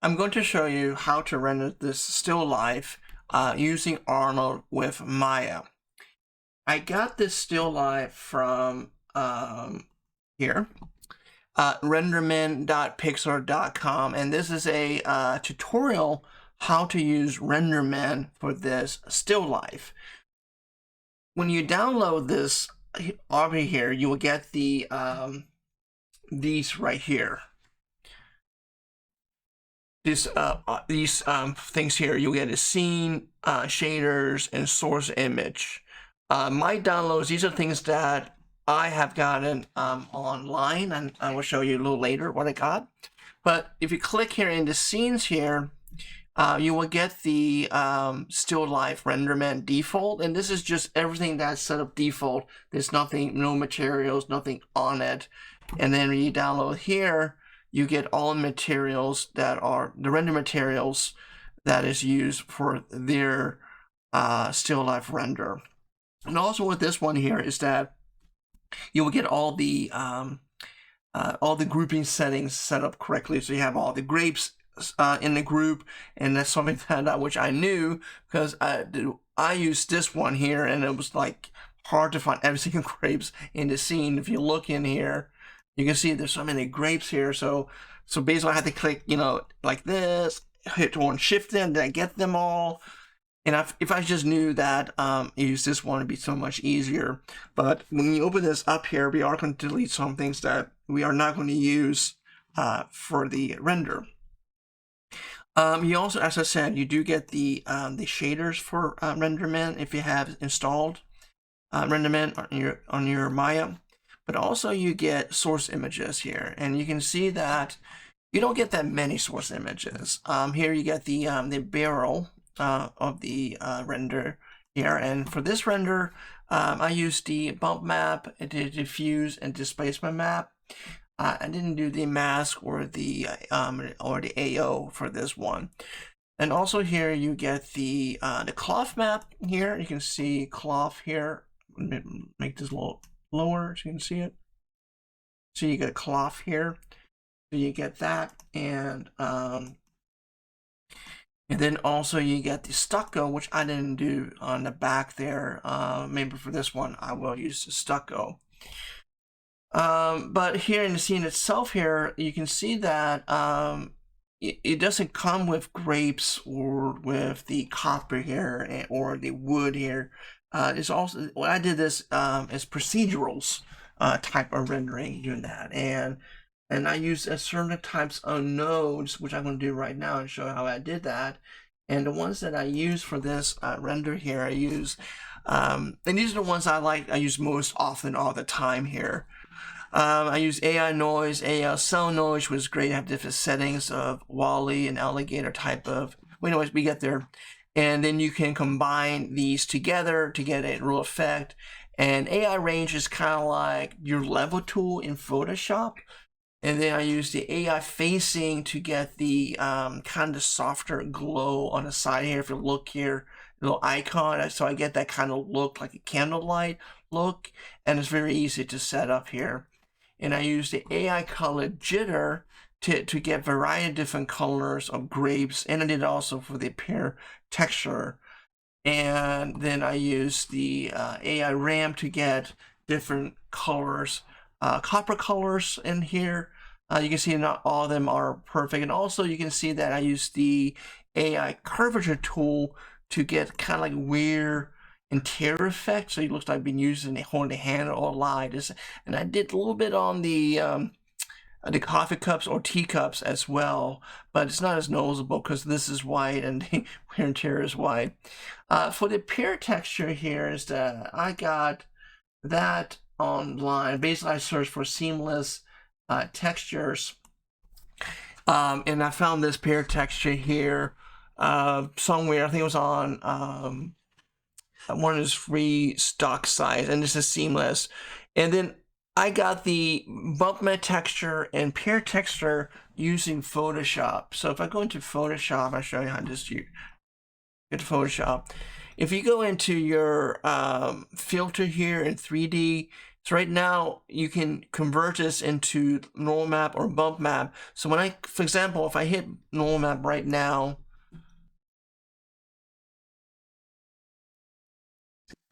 I'm going to show you how to render this still life using Arnold with Maya. I got this still life from here, renderman.pixar.com, and this is a tutorial how to use RenderMan for this still life. When you download this over here, you will get the these right here. These things here, you get a scene, shaders, and source image. My downloads, these are things that I have gotten online, and I will show you a little later what I got. But if you click here in the scenes here, you will get the still life RenderMan default, and this is just everything that's set up default. There's nothing, no materials, nothing on it. And then when you download here, you get all materials that are the render materials that is used for their still life render. And also with this one here is that you will get all the grouping settings set up correctly. So you have all the grapes in the group, and that's something that which I knew because I used this one here, and it was like hard to find every single grapes in the scene. If you look in here, you can see there's so many grapes here. So basically I had to click, like this, hit one shift in, then I get them all. And if I just knew that, use this one, it'd be so much easier. But when you open this up here, we are going to delete some things that we are not going to use for the render. You also, as I said, you do get the shaders for RenderMan if you have installed RenderMan on your Maya. But also you get source images here, and you can see that you don't get that many source images. Here you get the barrel of the render here, and for this render, I used the bump map, the diffuse and displacement map. I didn't do the mask or the AO for this one. And also here you get the cloth map here. You can see cloth here. Make this a little lower so you can see it. So you get a cloth here. So you get that, and then also you get the stucco, which I didn't do on the back there. Maybe for this one I will use the stucco. But here in the scene itself here, you can see that it doesn't come with grapes or with the copper here or the wood here. It's also, when I did this, is procedurals type of rendering, doing that, and I use certain types of nodes, which I'm going to do right now and show how I did that. And the ones that I use for this render here, I use, and these are the ones I use most often all the time here. I use aiNoise, aiCellNoise, which is great. I have different settings of Wally and alligator type of, well, anyways, we get there. And then you can combine these together to get a real effect. And aiRange is kind of like your level tool in Photoshop. And then I use the aiFacing to get the kind of softer glow on the side here. If you look here, little icon, so I get that kind of look, like a candlelight look. And it's very easy to set up here. And I use the aiColorJitter to get variety of different colors of grapes, and I did also for the appear texture. And then I use the aiRamp to get different colors, copper colors in here. You can see not all of them are perfect, and also you can see that I use the aiCurvature tool to get kind of like weird interior effect, so it looks like I've been using a holding the hand or light. And I did a little bit on the coffee cups or teacups as well, but it's not as noticeable because this is white and the interior is white. For the appear texture here is that I got that online. Basically, I searched for seamless textures, and I found this appear texture here somewhere. I think it was on one of his free stock sites, and this is seamless. And then I got the bump map texture and peer texture using Photoshop. So if I go into Photoshop, I'll show you how to just get to Photoshop. If you go into your filter here in 3D, So right now you can convert this into normal map or bump map. So when I, for example, if I hit normal map right now,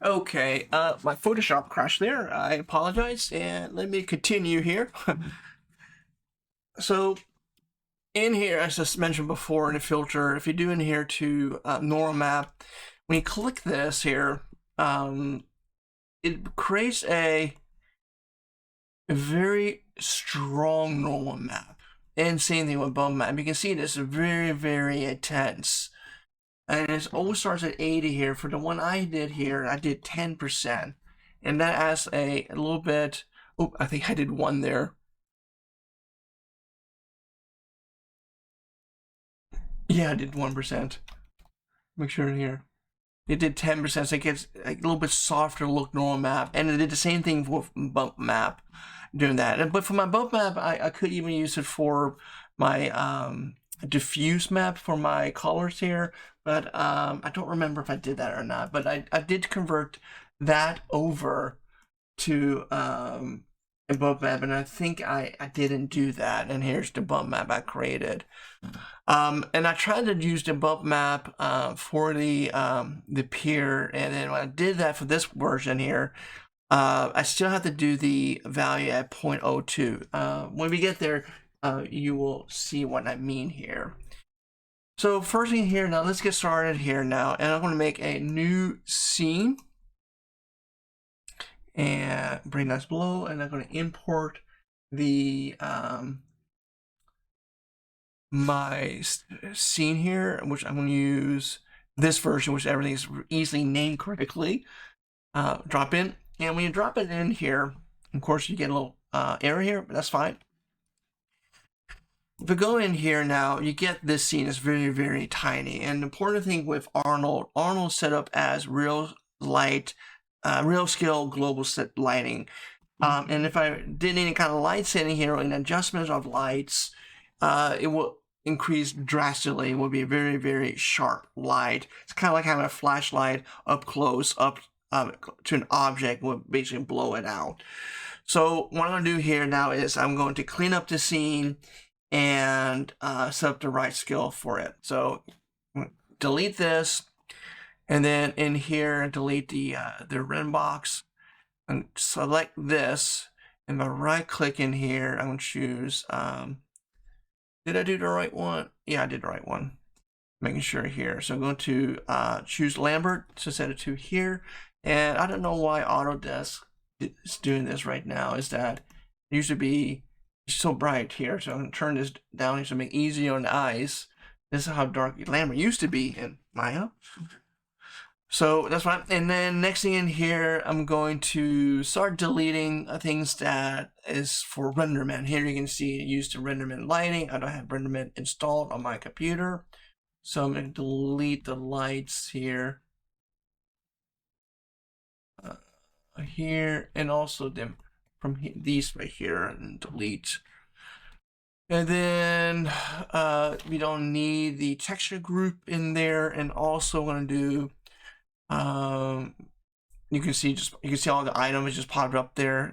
okay, my Photoshop crashed there. I apologize, and let me continue here. So in here, as I mentioned before in the filter, if you do in here to normal map, when you click this here, it creates a very strong normal map. And same thing with bump map. You can see this is very, very intense. And it always starts at 80 here. For the one I did here, I did 10%. And that adds a little bit. Oh, I think I did 1 there. Yeah, I did 1%. Make sure here. It did 10%, so it gets a little bit softer look normal map. And it did the same thing with bump map, doing that. But for my bump map, I could even use it for my diffuse map for my colors here. But I don't remember if I did that or not. But I did convert that over to a bump map, and I think I didn't do that. And here's the bump map I created. And I tried to use the bump map for the pier, and then when I did that for this version here, I still have to do the value at 0.02. When we get there, you will see what I mean here. So first thing here, now let's get started here now, and I'm going to make a new scene and bring this below, and I'm going to import the my scene here, which I'm going to use this version, which everything is easily named correctly. Drop in, and when you drop it in here, of course you get a little error here, but that's fine. If you go in here now, you get this scene is very, very tiny. And the important thing with Arnold set up as real light, real scale global set lighting. And if I did any kind of light setting here or an adjustment of lights, it will increase drastically. It will be a very, very sharp light. It's kind of like having a flashlight up close, up to an object, will basically blow it out. So what I'm going to do here now is I'm going to clean up the scene and set up the right scale for it. So delete this, and then in here delete the rend box, and select this. And by right click in here, I'm going to choose. Did I do the right one? Yeah, I did the right one. Making sure here. So I'm going to choose Lambert to set it to here. And I don't know why Autodesk is doing this right now. Is that it used to be so bright here. So I'm going to turn this down to make it easier on the eyes. This is how dark Lambert used to be in Maya. So that's fine. And then next thing in here, I'm going to start deleting things that is for RenderMan. Here you can see used to RenderMan lighting. I don't have RenderMan installed on my computer. So I'm going to delete the lights here. Here, and also them from these right here, and delete. And then we don't need the texture group in there. And also going to do you can see all the items just popped up there.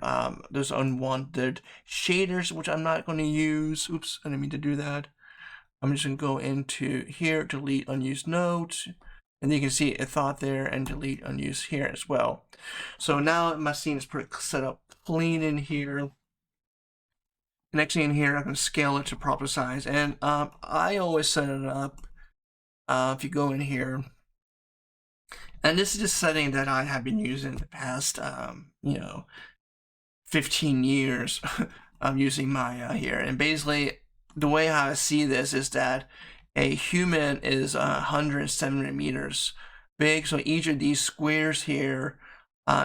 There's unwanted shaders, which I'm not going to use. Oops, I didn't mean to do that. I'm just going to go into here, delete unused nodes, and you can see a thought there, and delete unused here as well. So now my scene is pretty set up clean in here. Next thing in here, I'm going to scale it to proper size, and I always set it up. If you go in here. And this is a setting that I have been using the past, 15 years of using Maya here. And basically, the way I see this is that a human is 100 centimeters big. So each of these squares here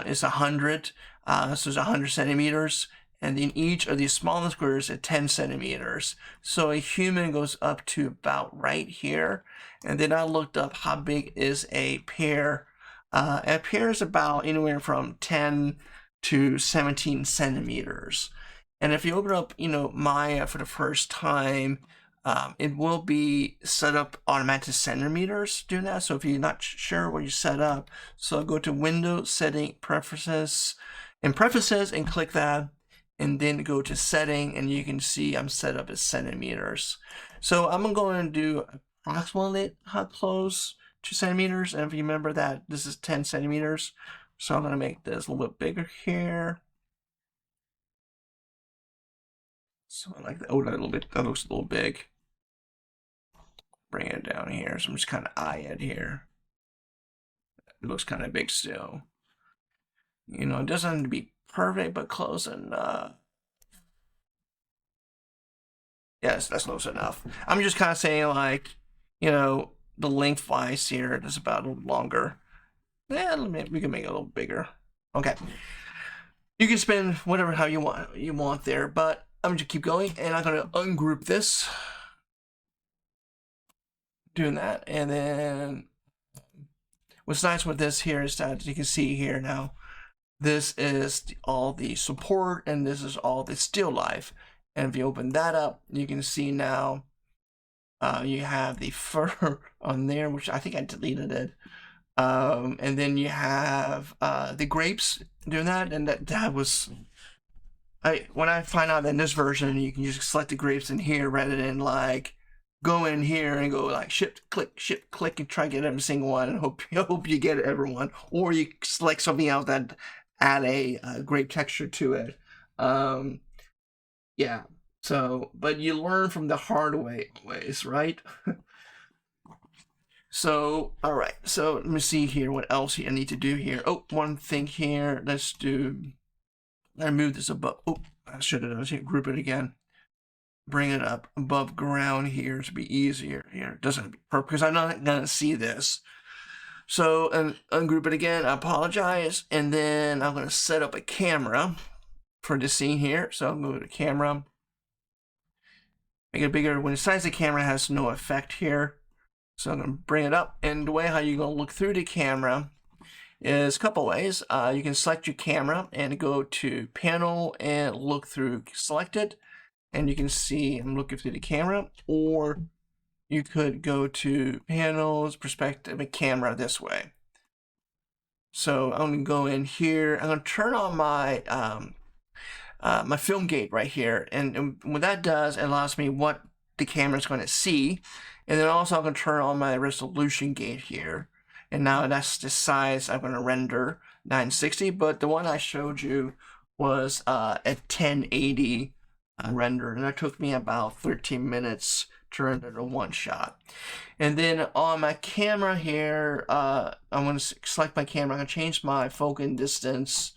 is 100. So it's 100 centimeters. And then each of these smaller squares is 10 centimeters. So a human goes up to about right here. And then I looked up how big is a pear. A pear is about anywhere from 10 to 17 centimeters. And if you open up, Maya for the first time, it will be set up automatic centimeters doing that. So if you're not sure what you set up, so go to Windows, Setting, Preferences, in preferences and click that, and then go to setting, and you can see I'm set up as centimeters. So I'm going to do approximately how close to centimeters, and if you remember that this is 10 centimeters, so I'm going to make this a little bit bigger here. So I like that. Oh, that looks a little big. Bring it down here. So I'm just kind of eye it here. It looks kind of big still. You know, it doesn't have to be perfect, but close enough. Yes, that's close enough. I'm just kind of saying, like, you know, the lengthwise here is about a little longer. Yeah, we can make it a little bigger. Okay. You can spend whatever how you want there, but I'm gonna keep going, and I'm gonna ungroup this. Doing that, and then what's nice with this here is that you can see here now, this is all the support, and this is all the still life. And if you open that up, you can see now you have the fur on there, which I think I deleted it. And then you have the grapes doing that, and that was when I find out that in this version you can just select the grapes in here rather than like go in here and go like shift click and try to get every single one and hope you get everyone, or you select something else that add a grape texture to it. Yeah, so but you learn from the hard ways, right? So all right, so let me see here what else I need to do here. Oh, one thing here, let's move this above. Oh, I should have group it again. Bring it up above ground here to be easier here. It doesn't have to be perfect because I'm not gonna see this. So and ungroup it again. I apologize, and then I'm gonna set up a camera for the scene here. So I'll move the camera, make it bigger. When the size of the camera has no effect here, so I'm gonna bring it up. And the way how you're gonna look through the camera is a couple ways. You can select your camera and go to panel and look through selected. And you can see I'm looking through the camera, or you could go to panels, perspective, and camera this way. So I'm gonna go in here. I'm gonna turn on my my film gate right here, and what that does, it allows me what the camera is going to see, and then also I'm gonna turn on my resolution gate here, and now that's the size I'm gonna render 960. But the one I showed you was at 1080. Render, and that took me about 13 minutes to render the one shot. And then on my camera here, I'm going to select my camera. I'm going to change my focal distance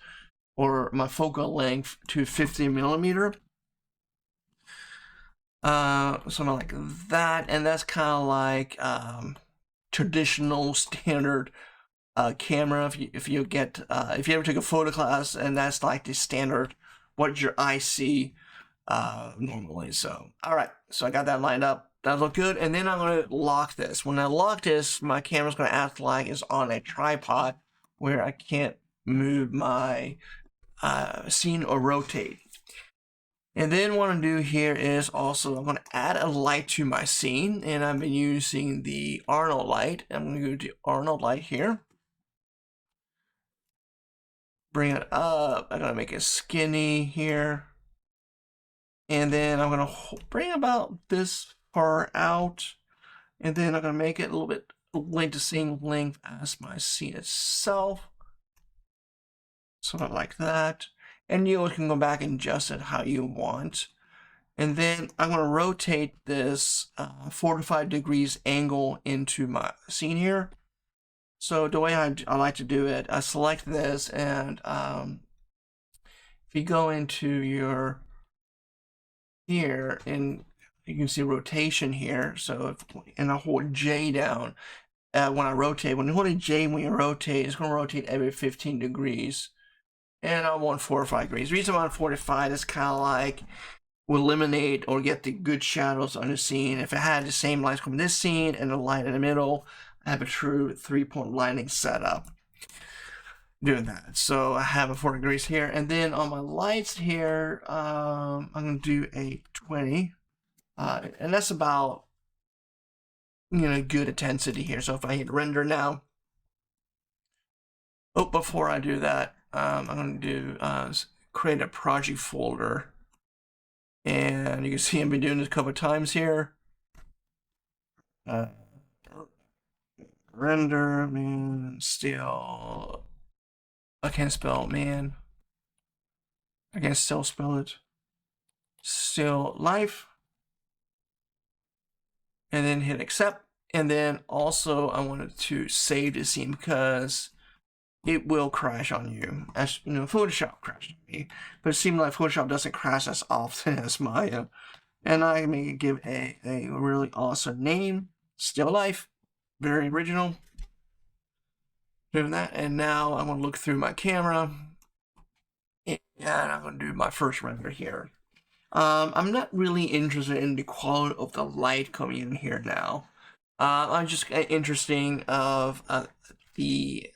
or my focal length to 50 millimeter. Something like that, and that's kind of like traditional standard camera. If you ever took a photo class, and that's like the standard what your eye see normally. So all right, so I got that lined up. That look good. And then I'm going to lock this. When I lock this, my camera's going to act like it's on a tripod where I can't move my scene or rotate. And then what I'm going to do here is also I'm going to add a light to my scene, and I've been using the Arnold light. I'm going to go to Arnold light here. Bring it up. I'm going to make it skinny here. And then I'm going to bring about this far out. And then I'm going to make it a little bit the same length as my scene itself. Sort of like that. And you can go back and adjust it how you want. And then I'm going to rotate this 45 degrees angle into my scene here. So the way I like to do it, I select this, and if you go into your here, and you can see rotation here. So and I hold J down when I rotate. When you hold J when you rotate, it's going to rotate every 15 degrees. And I want 45 degrees. The reason I want 45 is kind of like will eliminate or get the good shadows on the scene. If it had the same lights from this scene and the light in the middle, I have a true 3-point lighting setup doing that. So I have a 40 degrees here, and then on my lights here, I'm going to do a 20, and that's about good intensity here. So if I hit render now, before I do that, I'm going to do create a project folder. And you can see I've been doing this a couple of times here. Render, man, still. I can't spell man. I can still spell it. Still life. And then hit accept. And then also I wanted to save the scene because it will crash on you. As you know, Photoshop crashed on me. But it seemed like Photoshop doesn't crash as often as Maya. And I may give a really awesome name. Still life. Very original. Doing that. And now I'm going to look through my camera. And I'm going to do my first render here. I'm not really interested in the quality of the light coming in here now. I'm just interesting of the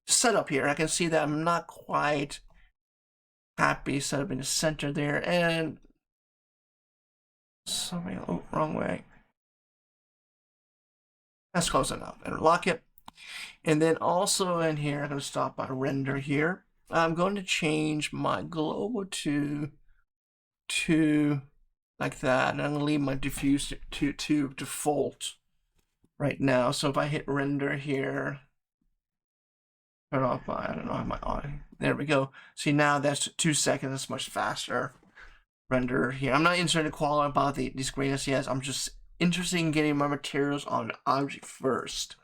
setup here. I can see that I'm not quite happy set up in the center there, and something wrong way. That's close enough. And lock it. And then also in here, I'm going to stop by render here. I'm going to change my global to like that, and I'm going to leave my diffuse to default right now. So if I hit render here, turn off my, I don't know how my on. There we go. See, now that's 2 seconds. That's much faster. Render here. I'm not interested in the quality about these greatness yet. I'm just interested in getting my materials on the object first.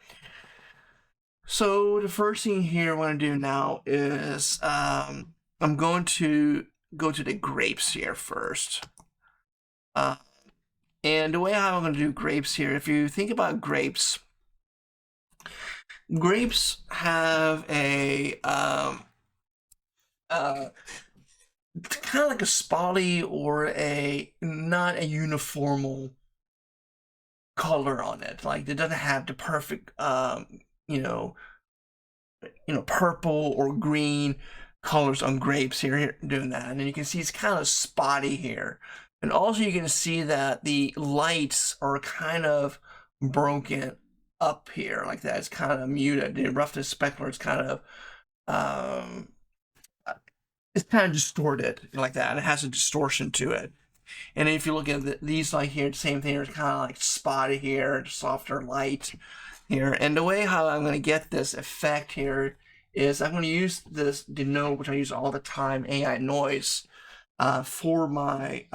So the first thing here I want to do now is I'm going to go to the grapes here first. And the way how I'm going to do grapes here, if you think about grapes, grapes have a kind of like a spotty or a not a uniform color on it. Like it doesn't have the perfect purple or green colors on grapes here doing that. And then you can see it's kind of spotty here. And also you can see that the lights are kind of broken up here like that. It's kind of muted. The roughness specular is kind of distorted like that. It has a distortion to it. And if you look at these like here, the same thing. It's kind of like spotty here, softer light here. And the way how I'm going to get this effect here is I'm going to use the node which I use all the time, aiNoise, for my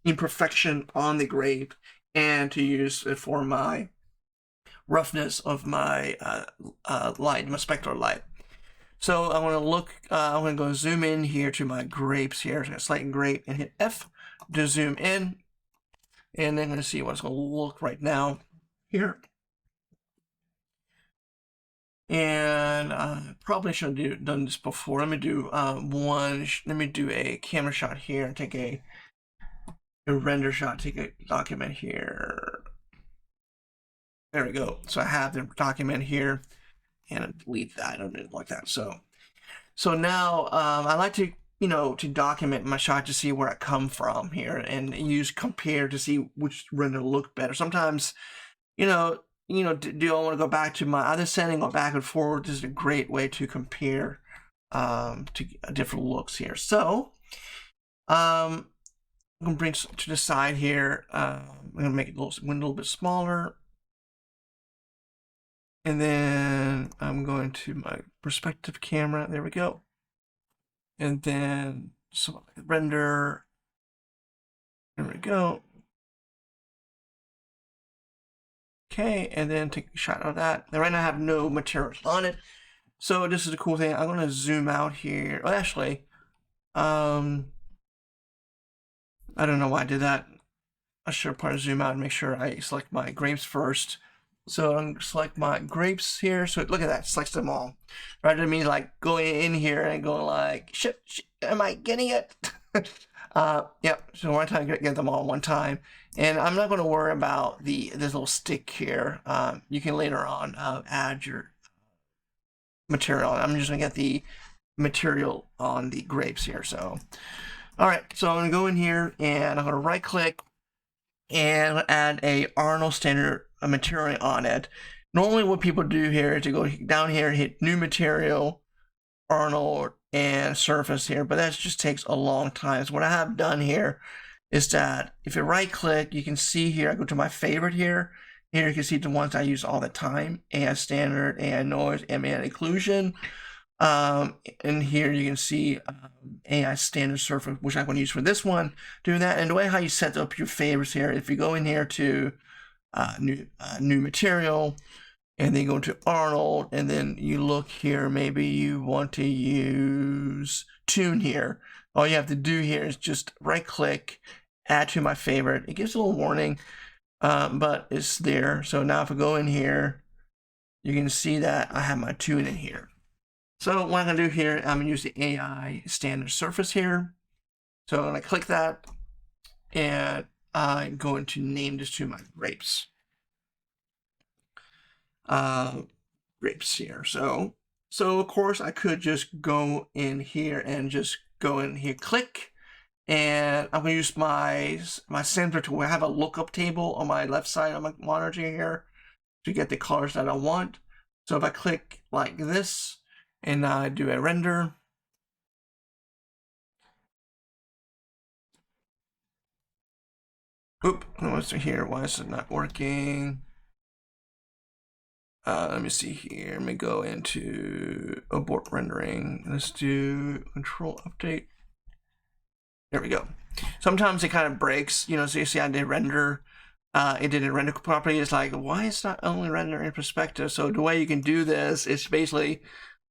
imperfection on the grape, and to use it for my roughness of my light, my specular light. So I'm going to look. I'm going to go zoom in here to my grapes here. So I'm going to select grape and hit F to zoom in, and then I'm going to see what it's going to look right now here. And probably should have done this before. Let me do let me do a camera shot here and take a render shot. Take a document here. There we go. So I have the document here, and I delete that. I don't need it like that. So now I like to to document my shot to see where I come from here, and use compare to see which render look better. Sometimes do I want to go back to my other setting or back and forward? This is a great way to compare to different looks here. So I'm going to bring to the side here. I'm going to make it a little bit smaller. And then I'm going to my perspective camera. There we go. And then render. There we go. Okay, and then take a shot of that. Now right now I have no materials on it. So this is a cool thing. I'm going to zoom out here. Oh, actually, I don't know why I did that. I should probably zoom out and make sure I select my grapes first. So I'm going to select my grapes here. So look at that, it selects them all. Right? I mean, like going in here and going like, shit, am I getting it? Yep. So one time, get them all one time. And I'm not going to worry about this little stick here. You can later on add your material. I'm just going to get the material on the grapes here. So, all right. So I'm going to go in here and I'm going to right click and add a Arnold standard material on it. Normally what people do here is to go down here, hit new material, Arnold and Surface here, but that just takes a long time. So what I have done here is that if you right click, you can see here, I go to my favorite here. Here you can see the ones I use all the time: aiStandard, aiNoise, ambient occlusion. And here you can see aiStandardSurface, which I'm going to use for this one. Doing that, and the way how you set up your favorites here, if you go in here to new material, and then go to Arnold, and then you look here, maybe you want to use tune here. All you have to do here is just right click, add to my favorite. It gives a little warning, but it's there. So now if I go in here, you can see that I have my tune in here. So what I'm gonna do here, I'm gonna use the aiStandardSurface here. So I'm gonna click that, and I'm going to name this to my grapes. Grapes here. So of course I could just go in here and just go in here, click, and I'm gonna use my center tool. I have a lookup table on my left side of my monitor here to get the colors that I want. So if I click like this and I do a render, what's here? Why is it not working? Let me see here. Let me go into abort rendering. Let's do control update. There we go. Sometimes it kind of breaks, you know. So you see I did render. It didn't render properly. It's like, why is not only render in perspective? So the way you can do this is basically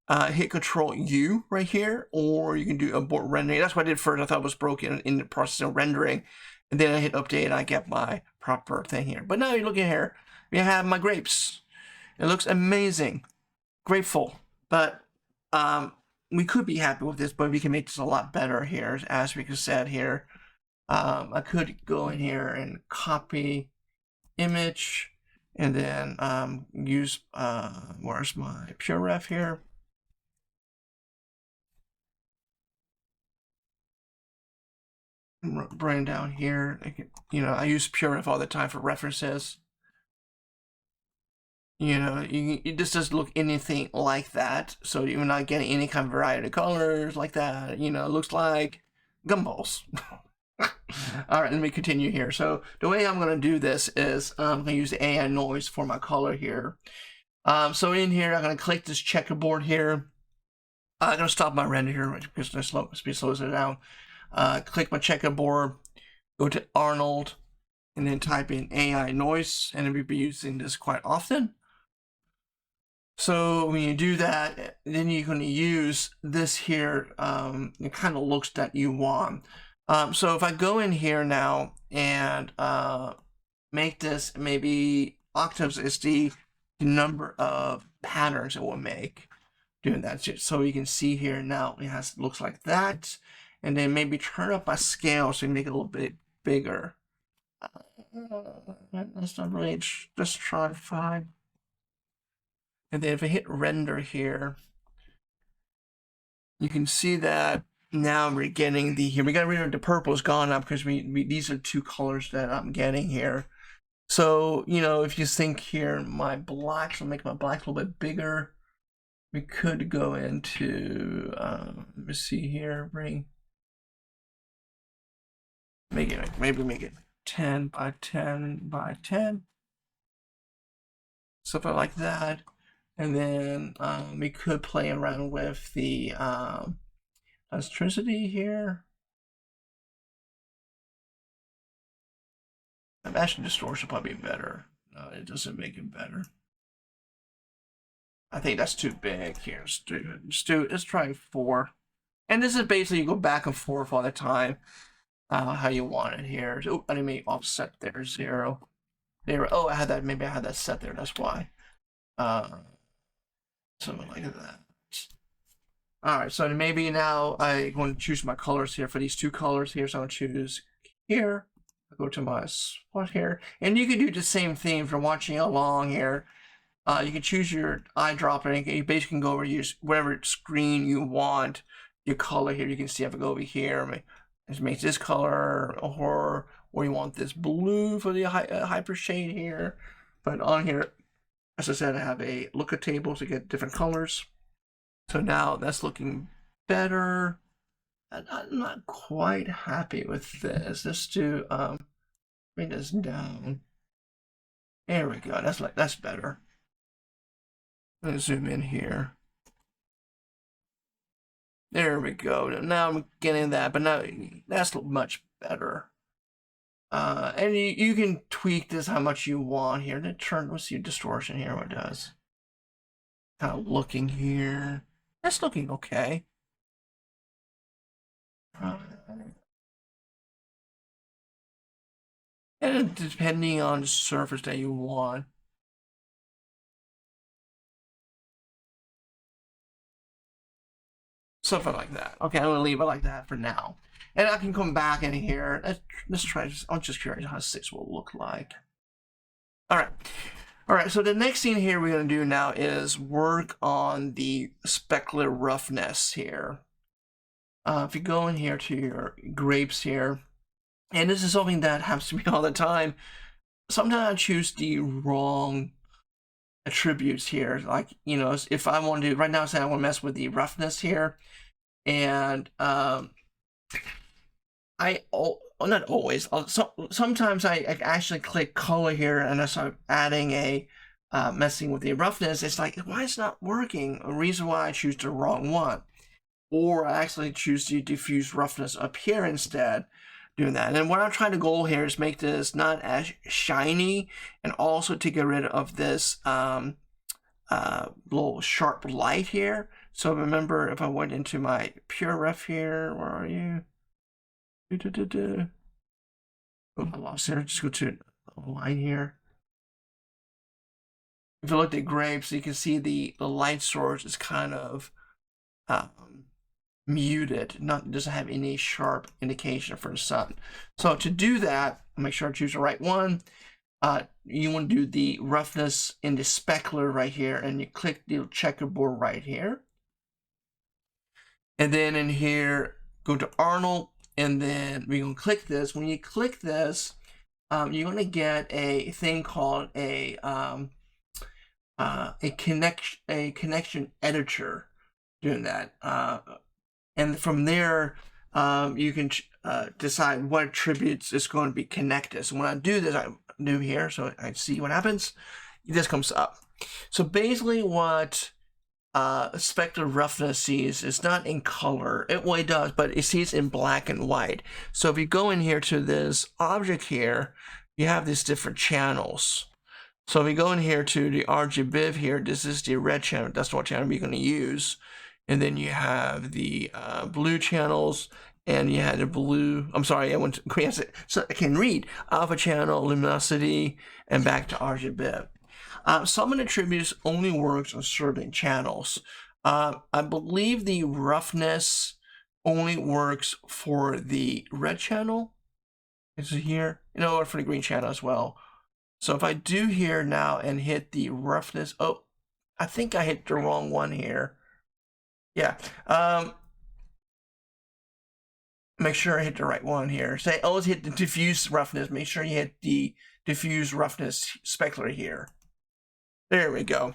hit Control U right here, or you can do abort rendering. That's what I did first. I thought it was broken in the process of rendering, and then I hit update and I get my proper thing here. But now you look at here, we have my grapes. It looks amazing, grateful, but we could be happy with this, but we can make this a lot better here, as we said here. I could go in here and copy image, and then use, where's my pure ref here? Bring down here. You know, I use pure ref all the time for references. You know, it just doesn't look anything like that. So you're not getting any kind of variety of colors like that. You know, it looks like gumballs. All right, let me continue here. So the way I'm going to do this is I'm going to use the aiNoise for my color here. So in here, I'm going to click this checkerboard here. I'm going to stop my render here because the speed slows it down. Click my checkerboard, go to Arnold, and then type in aiNoise, and we'll be using this quite often. So when you do that, then you're going to use this here, the kind of looks that you want. So if I go in here now and make this maybe octaves is the number of patterns it will make, doing that. So you can see here now it looks like that, and then maybe turn up my scale so you make it a little bit bigger. That's not really. Just try 5. And then if I hit render here, you can see that now we're getting here. We got rid of the purple is gone up because these are 2 colors that I'm getting here. So, you know, if you think here, my blacks, I'll make my blacks a little bit bigger. We could go into, let me see here, maybe make it 10 by 10 by 10. Something like that. And then we could play around with the elasticity here. Actually, distortion probably better. No, it doesn't make it better. I think that's too big here. Let's try 4. And this is basically you go back and forth all the time. How you want it here. Oh, I didn't offset there 0. There. Oh, I had that. Maybe I had that set there. That's why. Something like that. All right, so maybe now I'm going to choose my colors here for these 2 colors here. So I'm going to choose here. I'll go to my spot here, and you can do the same thing if you're watching along here. You can choose your eyedropper, and you basically can go over use whatever screen you want. Your color here, you can see if I go over here, just make this color, or you want this blue for the hyper shade here. But on here, as I said, I have a lookup table to get different colors. So now that's looking better. I'm not quite happy with this. Let's do bring this down. There we go. That's better. I'm gonna zoom in here. There we go. Now I'm getting that, but now that's much better. And you can tweak this how much you want here. Let's see distortion here, what it does. Kind of looking here. That's looking okay. And depending on the surface that you want. Something like that. Okay, I'm gonna leave it like that for now. And I can come back in here. Let's try. I'm just curious how 6 will look like. All right. So the next thing here we're gonna do now is work on the specular roughness here. If you go in here to your grapes here, and this is something that happens to me all the time. Sometimes I choose the wrong attributes here. Like, you know, if I want to, right now, say I want to mess with the roughness here, and not always. Sometimes I actually click color here and I start adding messing with the roughness. It's like, why it's not working? A reason why I choose the wrong one. Or I actually choose the diffuse roughness up here instead, doing that. And what I'm trying to goal here is make this not as shiny, and also to get rid of this little sharp light here. So remember, if I went into my pure ref here, where are you? Oh, I lost there. Just go to a line here. If you look at grapes, you can see the light source is kind of muted, doesn't have any sharp indication for the sun. So to do that, make sure I choose the right one. You want to do the roughness in the specular right here, and you click the checkerboard right here. And then in here, go to Arnold, and then we're going to click this. When you click this, you're going to get a thing called a connection editor, doing that. And from there, you can decide what attributes is going to be connected. So when I do this, I do here, so I see what happens. This comes up. So basically what specular roughness sees is not in color. Well, it does, but it sees in black and white. So if you go in here to this object here, you have these different channels. So if we go in here to the RGB here, this is the red channel. That's what channel we're going to use. And then you have the blue channels, and you had the blue. I'm sorry, I went to green. So I can read alpha channel, luminosity, and back to RGB. Some of the attributes only works on certain channels. I believe the roughness only works for the red channel. Is it here? You know, or for the green channel as well. So if I do here now and hit the roughness, oh, I think I hit the wrong one here. Yeah. Make sure I hit the right one here. Say always hit the diffuse roughness. Make sure you hit the diffuse roughness specular here. There we go.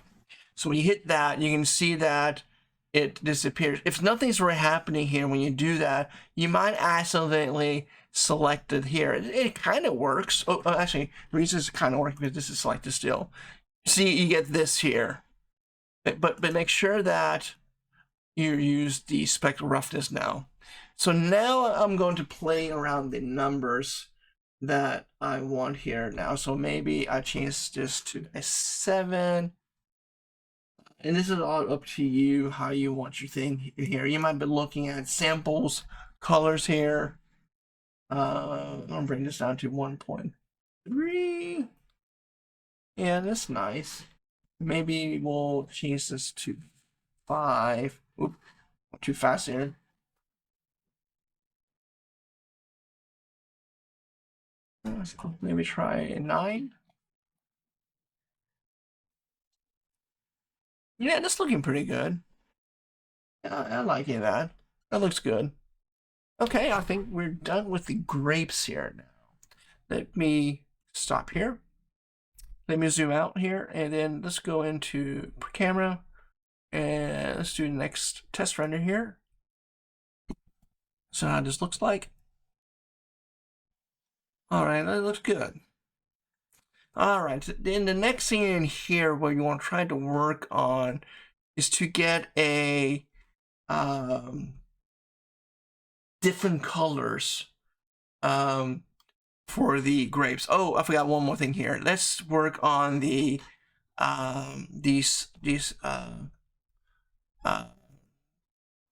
So when you hit that, you can see that it disappears. If nothing's really happening here when you do that, you might accidentally select it here. It kind of works. Oh, actually, the reason it's kind of working because this is selected still. See, you get this here. But make sure that you use the specular roughness now. So now I'm going to play around the numbers that I want here now. So maybe I change this to a 7. And this is all up to you, how you want your thing here. You might be looking at samples, colors here. I'm gonna bring this down to 1.3. Yeah, that's nice. Maybe we'll change this to 5. Oop, too fast here. Let's maybe try a 9. Yeah, that's looking pretty good. Yeah, I like it. That looks good. Okay, I think we're done with the grapes here now. Let me stop here. Let me zoom out here, and then let's go into camera, And let's do the next test render here. So how this looks like. All right, that looks good. All right, then the next thing in here what you want to try to work on is to get a different colors for the grapes. Oh, I forgot one more thing here. Let's work on the these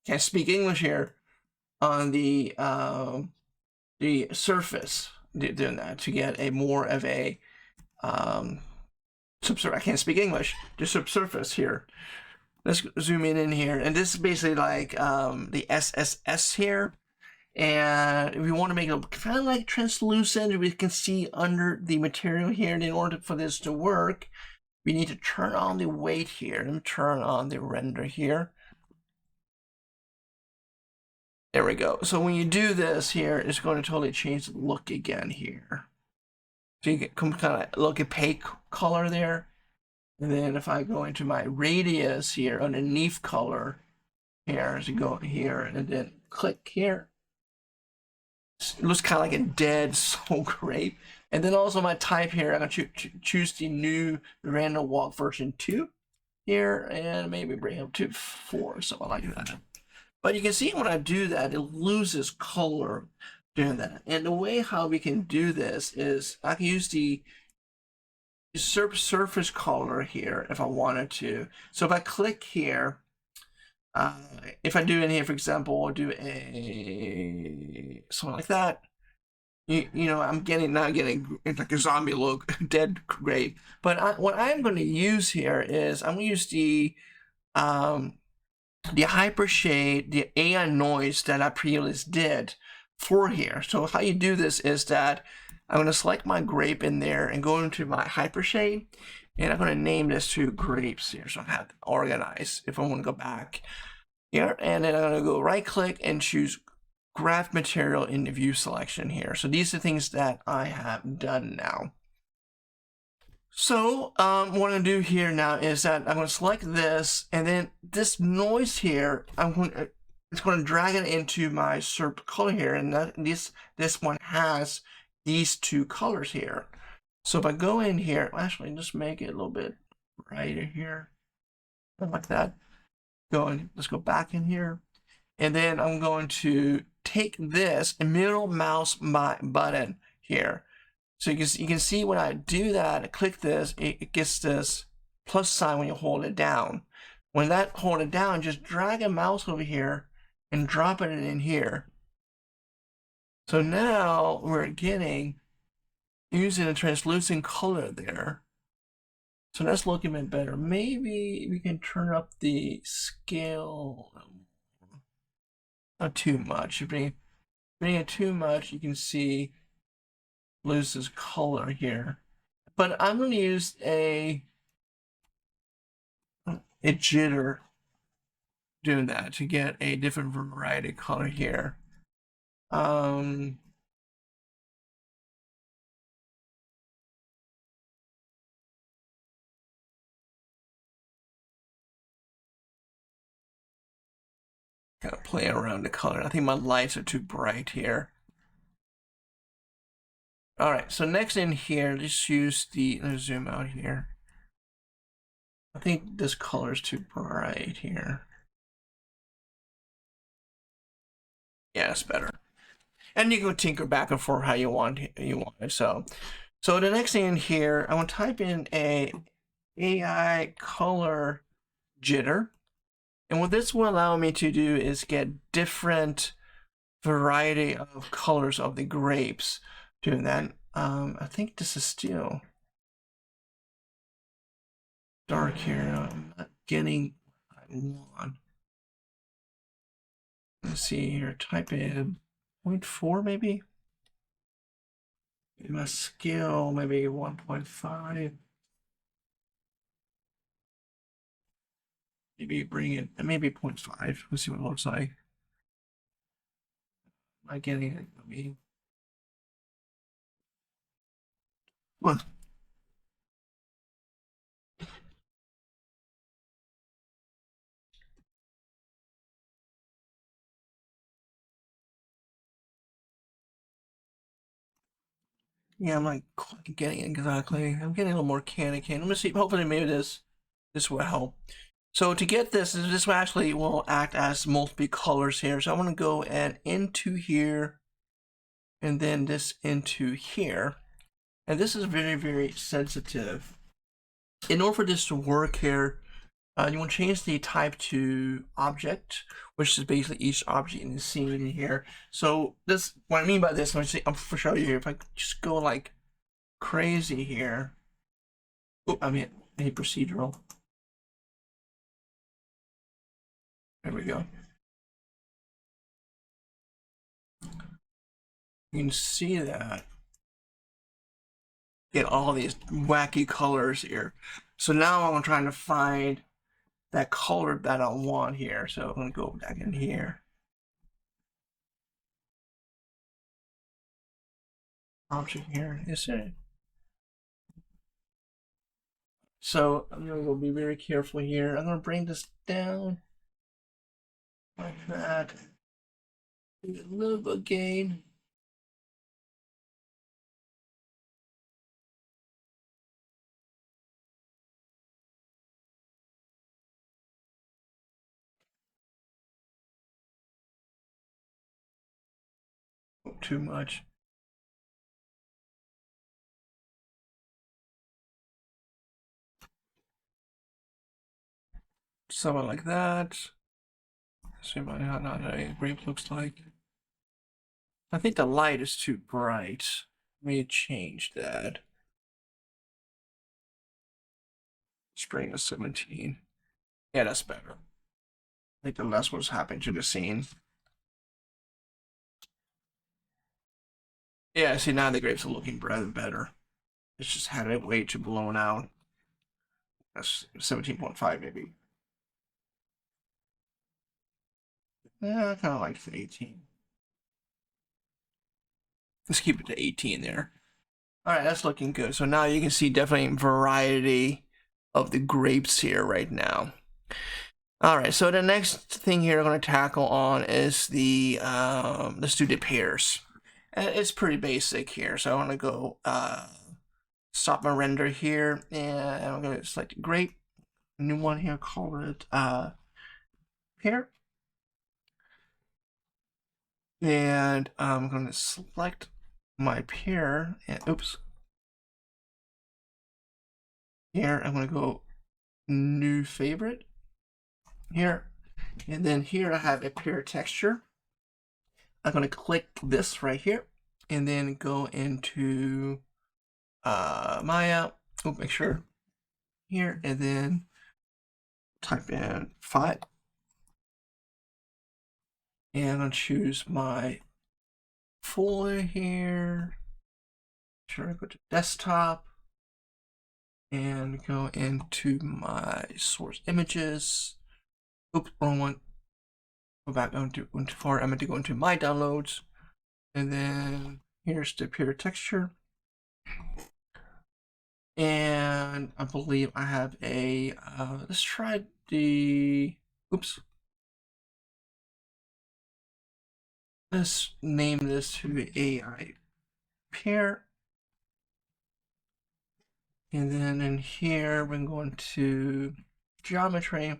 can't speak English here, on the surface, doing that to get a more of a I can't speak English. The subsurface here. Let's zoom in here, and this is basically like the SSS here. And if we want to make it kind of like translucent, we can see under the material here. And in order for this to work, we need to turn on the weight here and turn on the render here. There we go. So when you do this here, it's going to totally change the look again here. So you get kind of look opaque color there. And then if I go into my radius here, underneath color here, as you go here and then click here, it looks kind of like a dead soul grape. And then also my type here, I'm going to choose the new random walk version 2 here, and maybe bring it up to 4, something like that. But you can see when I do that, it loses color doing that. And the way how we can do this is I can use the surface color here if I wanted to. So if I click here, if I do in here, for example, I'll do a something like that. You know, I'm not getting like a zombie look, dead grape. But what I'm going to use here is I'm going to use the hypershade, the aiNoise that I previously did for here. So how you do this is that I'm going to select my grape in there and go into my hypershade, and I'm going to name this to grapes here. So I have to organize if I want to go back here, and then I'm going to go right click and choose graph material in the view selection here. So these are things that I have done now. So what I'm going to do here now is that I'm going to select this, and then this noise here, it's going to drag it into my SERP color here, and this one has these two colors here. So if I go in here, actually just make it a little bit brighter here, like that. Let's go back in here, and then I'm going to take this middle mouse button here. So you can see when I do that, I click this, it gets this plus sign when you hold it down. When that hold it down, just drag a mouse over here and drop it in here. So now we're getting using a translucent color there. So that's looking a bit better. Maybe we can turn up the scale. Not too much. If we bring it too much, you can see loses color here. But I'm going to use a jitter doing that to get a different variety of color here. Kind of play around the color. I think my lights are too bright here. All right, so next in here, let's use let's zoom out here. I think this color is too bright here. Yeah, it's better. And you can tinker back and forth how you want it. So the next thing in here, I want to type in a AI color jitter. And what this will allow me to do is get different variety of colors of the grapes doing that. I think this is still dark here. I'm not getting what I want. Let's see here, type in 0.4 maybe. My scale maybe 1.5. Maybe bring it, maybe 0.5. Let's see what it looks like. Am I getting it? Maybe. What? Yeah, I'm not quite getting it exactly. I'm getting a little more candy. Let me see. Hopefully, maybe this will help. So to get this actually will act as multiple colors here. So I want to go and into here, and then this into here, and this is very, very sensitive. In order for this to work here, you want to change the type to object, which is basically each object in the scene in here. So this, what I mean by this, I'm for show you here. If I just go like crazy here, oh, I mean a procedural. There we go. You can see that. Get all these wacky colors here. So now I'm trying to find that color that I want here. So I'm gonna go back in here. Object here, is it? So I'm gonna go be very careful here. I'm gonna bring this down like that. A little bit of gain. Too much. Something like that. See how a grape looks like. I think the light is too bright. Let me change that. Spring of 17. Yeah, that's better. I think the less was happening to the scene. Yeah, see now the grapes are looking better. It's just had it way too blown out. That's 17.5 maybe. Yeah, I kind of like the 18. Let's keep it to 18 there. All right, that's looking good. So now you can see definitely variety of the grapes here right now. All right, so the next thing here I'm going to tackle on is the let's do the pairs. It's pretty basic here, so I want to go stop my render here, and I'm going to select grape. New one here, call it pair. And I'm going to select my pair, and oops. Here, I'm going to go new favorite here. And then here I have a pair texture. I'm going to click this right here and then go into Maya. Oh, make sure here, and then type in 5. And I'm going to choose my folder here. Sure, I go to desktop and go into my source images. Oops, wrong one. Go back onto far. I'm going to go into my downloads, and then here's the pure texture. And I believe I have a let's try the oops. Let's name this to the AI pair. And then in here, we're going to geometry.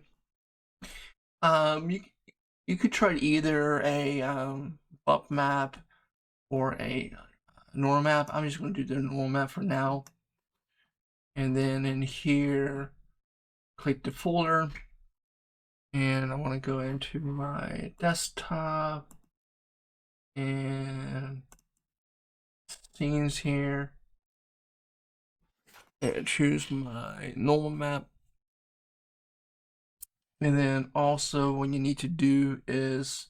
You could try either a bump map or a normal map. I'm just going to do the normal map for now. And then in here, click the folder. And I want to go into my desktop and scenes here. And choose my normal map. And then also what you need to do is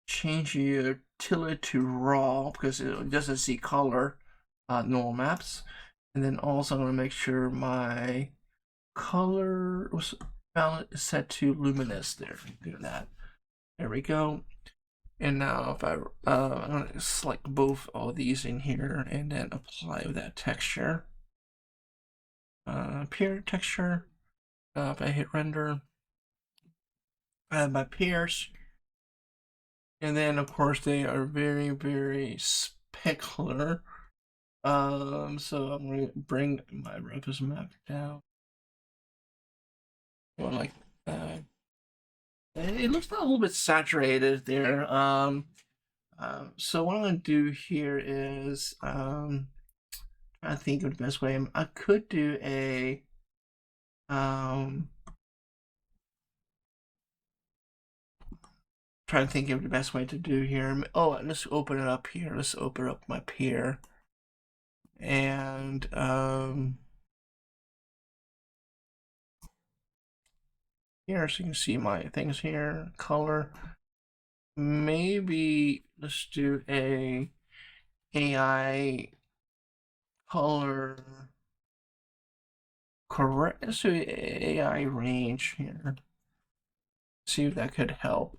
change your utility to raw because it doesn't see color normal maps. And then also I'm going to make sure my color balance is set to luminous there. Do that. There we go. And now if I'm going to select both all these in here and then apply that texture. Appear texture. If I hit render, I have my pairs. And then of course they are very, very specular. So I'm gonna bring my reference map down. Well, like, uh, it looks a little bit saturated there. So what I'm gonna do here is, I think of the best way. I could do a, trying to think of the best way to do here. Oh, let's open it up here. Let's open up my peer. And here, so you can see my things here. Color. Maybe let's do a AI color correct. Let's do aiRange here. See if that could help.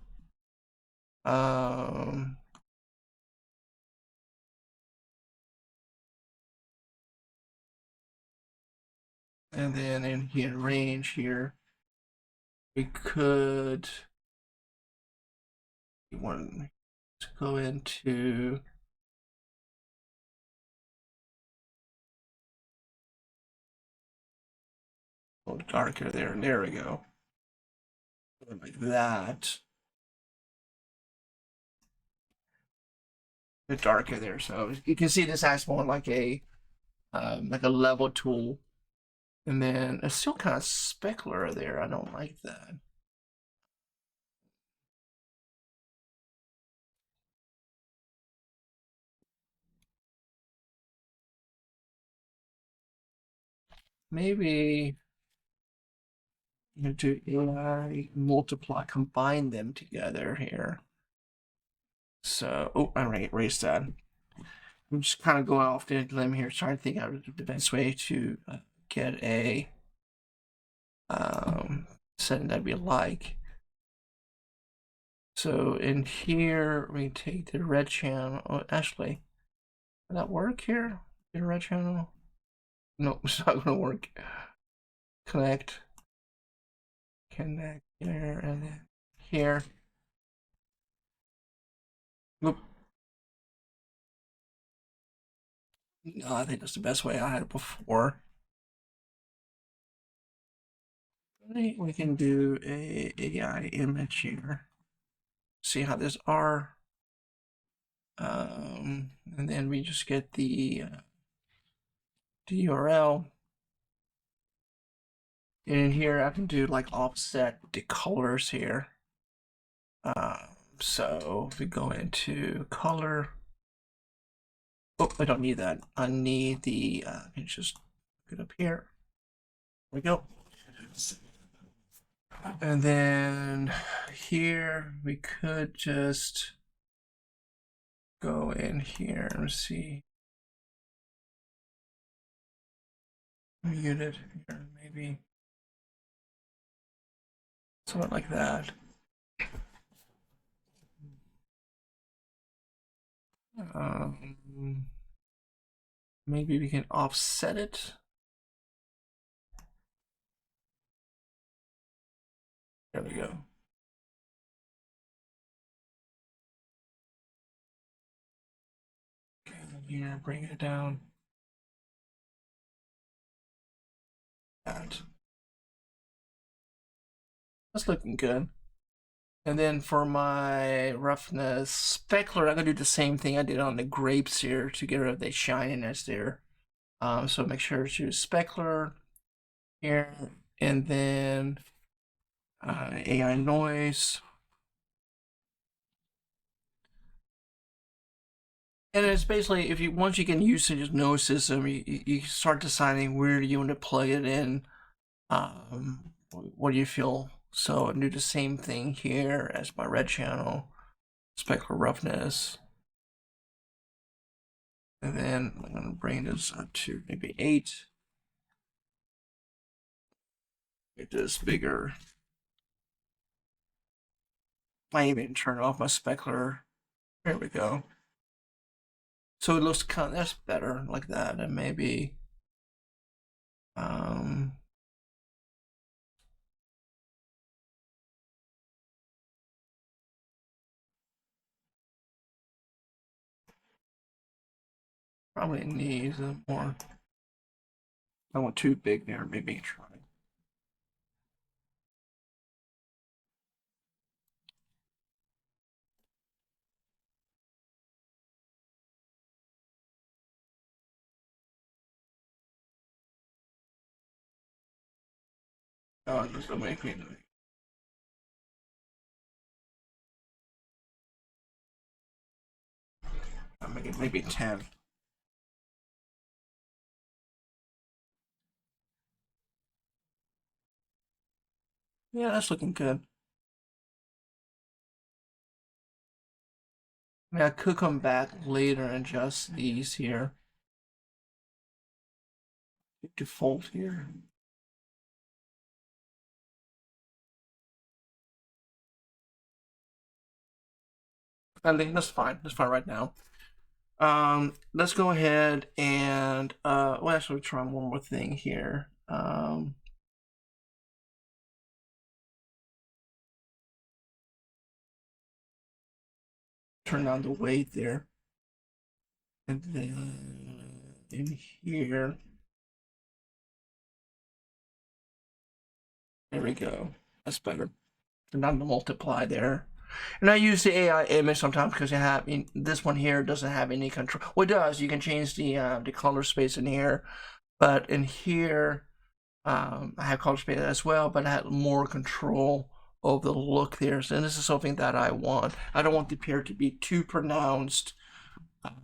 And then in here, range here, we could want to go into a little darker there. There we go. Like that. A bit darker there. So you can see this acts more like a level tool. And then it's still kind of specular there. I don't like that. Maybe you do AI multiply, combine them together here. So, oh, I erased that. I'm just kind of going off the limb here, trying to think out the best way to get a setting that we like. So in here, we take the red channel. Oh, actually, will that work here? The red channel? No, it's not going to work. Connect here, and then here. Oop. No, I think that's the best way. I had it before. We can do a AI image here. See how this R. And then we just get the URL. And in here, I can do like offset the colors here. So if we go into color, oh, I don't need that. I need the, just get up here. There we go. And then here we could just go in here and see. Mute it here, maybe. Something like that. Maybe we can offset it. There we go. Okay, here, bring it down. That. That's looking good. And then for my roughness specular, I'm gonna do the same thing I did on the grapes here to get rid of the shininess there. So make sure to choose specular here, and then aiNoise. And it's basically, if you once you get used to your node system, you start deciding where you want to plug it in. What do you feel? So I do the same thing here as my red channel, specular roughness. And then I'm going to bring this up to maybe 8. Make this bigger. I even turn off my specular. There we go. So it looks kind of, that's better like that. And maybe, Probably needs more. I want too big there. Maybe try. Oh, this will make me. I'll make it maybe 10. Yeah, that's looking good. I mean, I could come back later and adjust these here. Default here. I think that's fine. That's fine right now. Let's go ahead and well, actually try one more thing here. Turn down the weight there, and then in here, there we go. That's better. Turn down the multiply there. And I use the AI image sometimes because you have this one here doesn't have any control. Well, it does. You can change the color space in here, but in here, I have color space as well, but I had more control of the look there. So this is something that I want. I don't want the appear to be too pronounced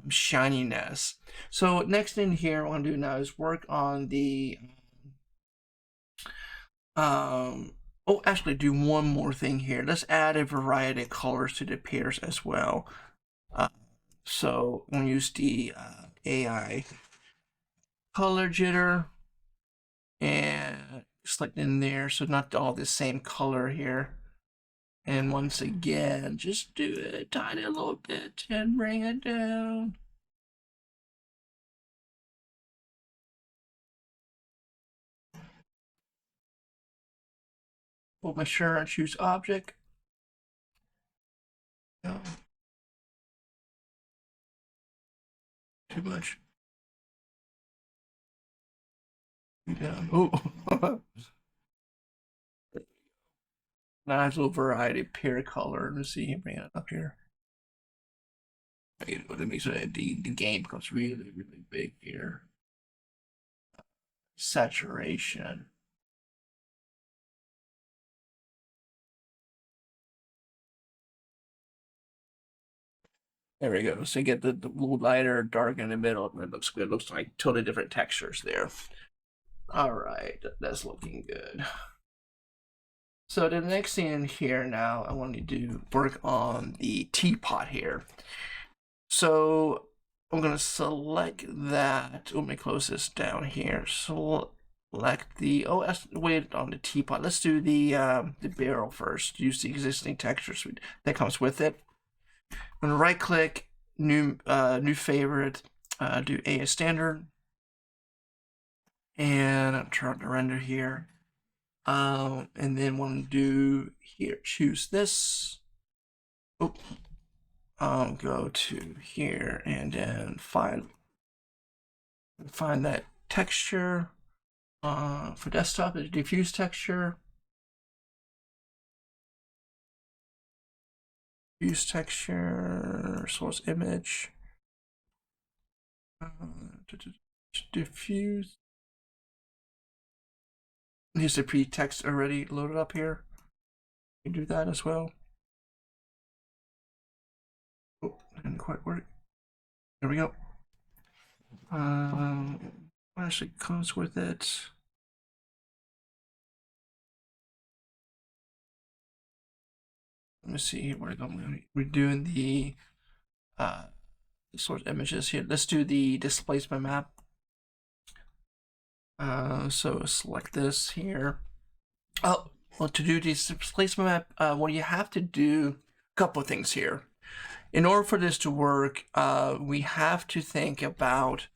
shininess. So next in here, what I'm going to do now is work on the oh, actually do one more thing here. Let's add a variety of colors to the pairs as well. So I'm going to use the AI color jitter and select in there, so not all the same color here. And once again, just do it tiny a little bit and bring it down. We'll make sure I choose object. No. Too much. Yeah. Oh. Nice little variety pair color. Let's see, bring it up here. Let me say the game becomes really, really big here. Saturation. There we go. So you get the little lighter, dark in the middle, and it looks good. It looks like totally different textures there. All right, that's looking good. So the next thing in here now, I want to do work on the teapot here. So I'm gonna select that. Let me close this down here. Select the wait on the teapot. Let's do the barrel first. Use the existing texture suite that comes with it. I'm gonna right click, new favorite, do a standard, and I'm trying to render here. And then want to do here, choose this. Oh, go to here and then find that texture. For desktop, it's diffuse texture. Diffuse texture, source image. Diffuse. Here's the pre-text already loaded up here. You can do that as well. Oh, didn't quite work. There we go. What actually comes with it? Let me see where we're doing the source images here. Let's do the displacement map. So select this here. Oh, well, to do this displacement map, well, you have to do a couple of things here. In order for this to work, we have to think about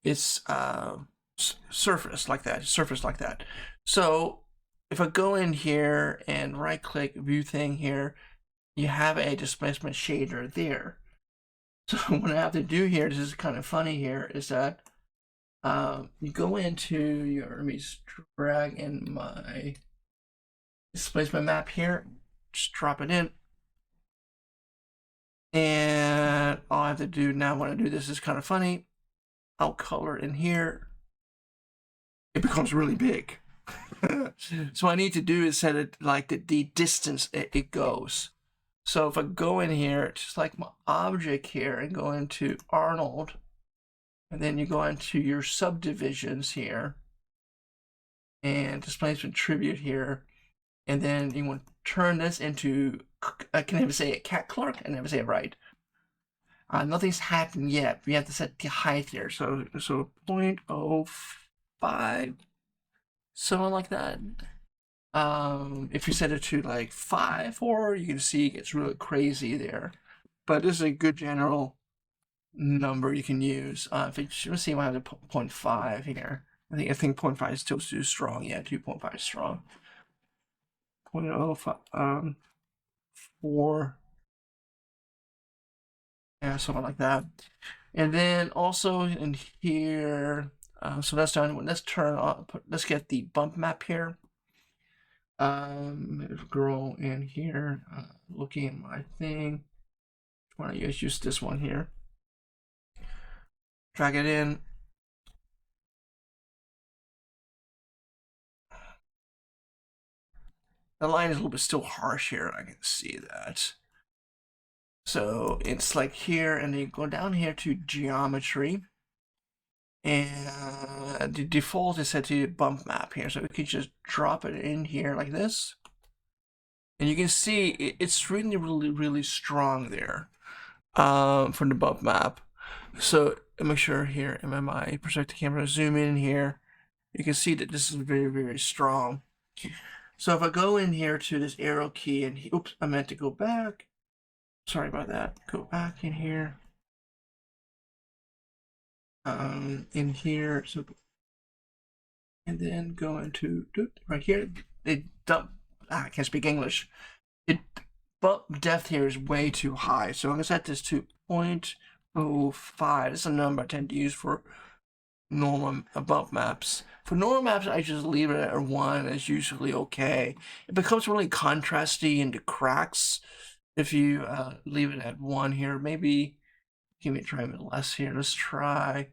its surface like that. So if I go in here and right click view thing here, you have a displacement shader there. So what I have to do here, this is kind of funny here, is that you go into your, let me just drag in my displacement map here, just drop it in. And all I have to do now when I do this is kind of funny. I'll color in here. It becomes really big. So what I need to do is set it like the distance it goes. So if I go in here, just like my object here, and go into Arnold, and then you go into your subdivisions here, and displacement tribute here, and then you want to turn this into, I can never say it, cat clerk, I never say it right. Nothing's happened yet. We have to set the height here. So 0.05, something like that. If you set it to like 5 or you can see it gets really crazy there. But this is a good general number you can use. If you, let's see, I have the 0.5 here. I think 0.5 is still too strong. Yeah, 2.5 is strong. 0.05, 4. Yeah, something like that. And then also in here, so that's done. Let's turn on, let's get the bump map here. Girl in here, looking at my thing. I want to use this one here. Drag it in. The line is a little bit still harsh here. I can see that. So it's like here, and then you go down here to geometry. And the default is set to bump map here. So we can just drop it in here like this. And you can see it's really strong there from the bump map. So make sure here, MMI, perspective camera, zoom in here. You can see that this is very strong. So if I go in here to this arrow key and, oops, I meant to go back. Sorry about that. Go back in here. In here, so, and then go into right here. I can't speak English. Bump depth here is way too high, so I'm gonna set this to 0.05. This is a number I tend to use for normal bump maps. For normal maps, I just leave it at 1. It's usually okay. It becomes really contrasty into cracks if you leave it at 1 here. Maybe give me a try a bit less here. Let's try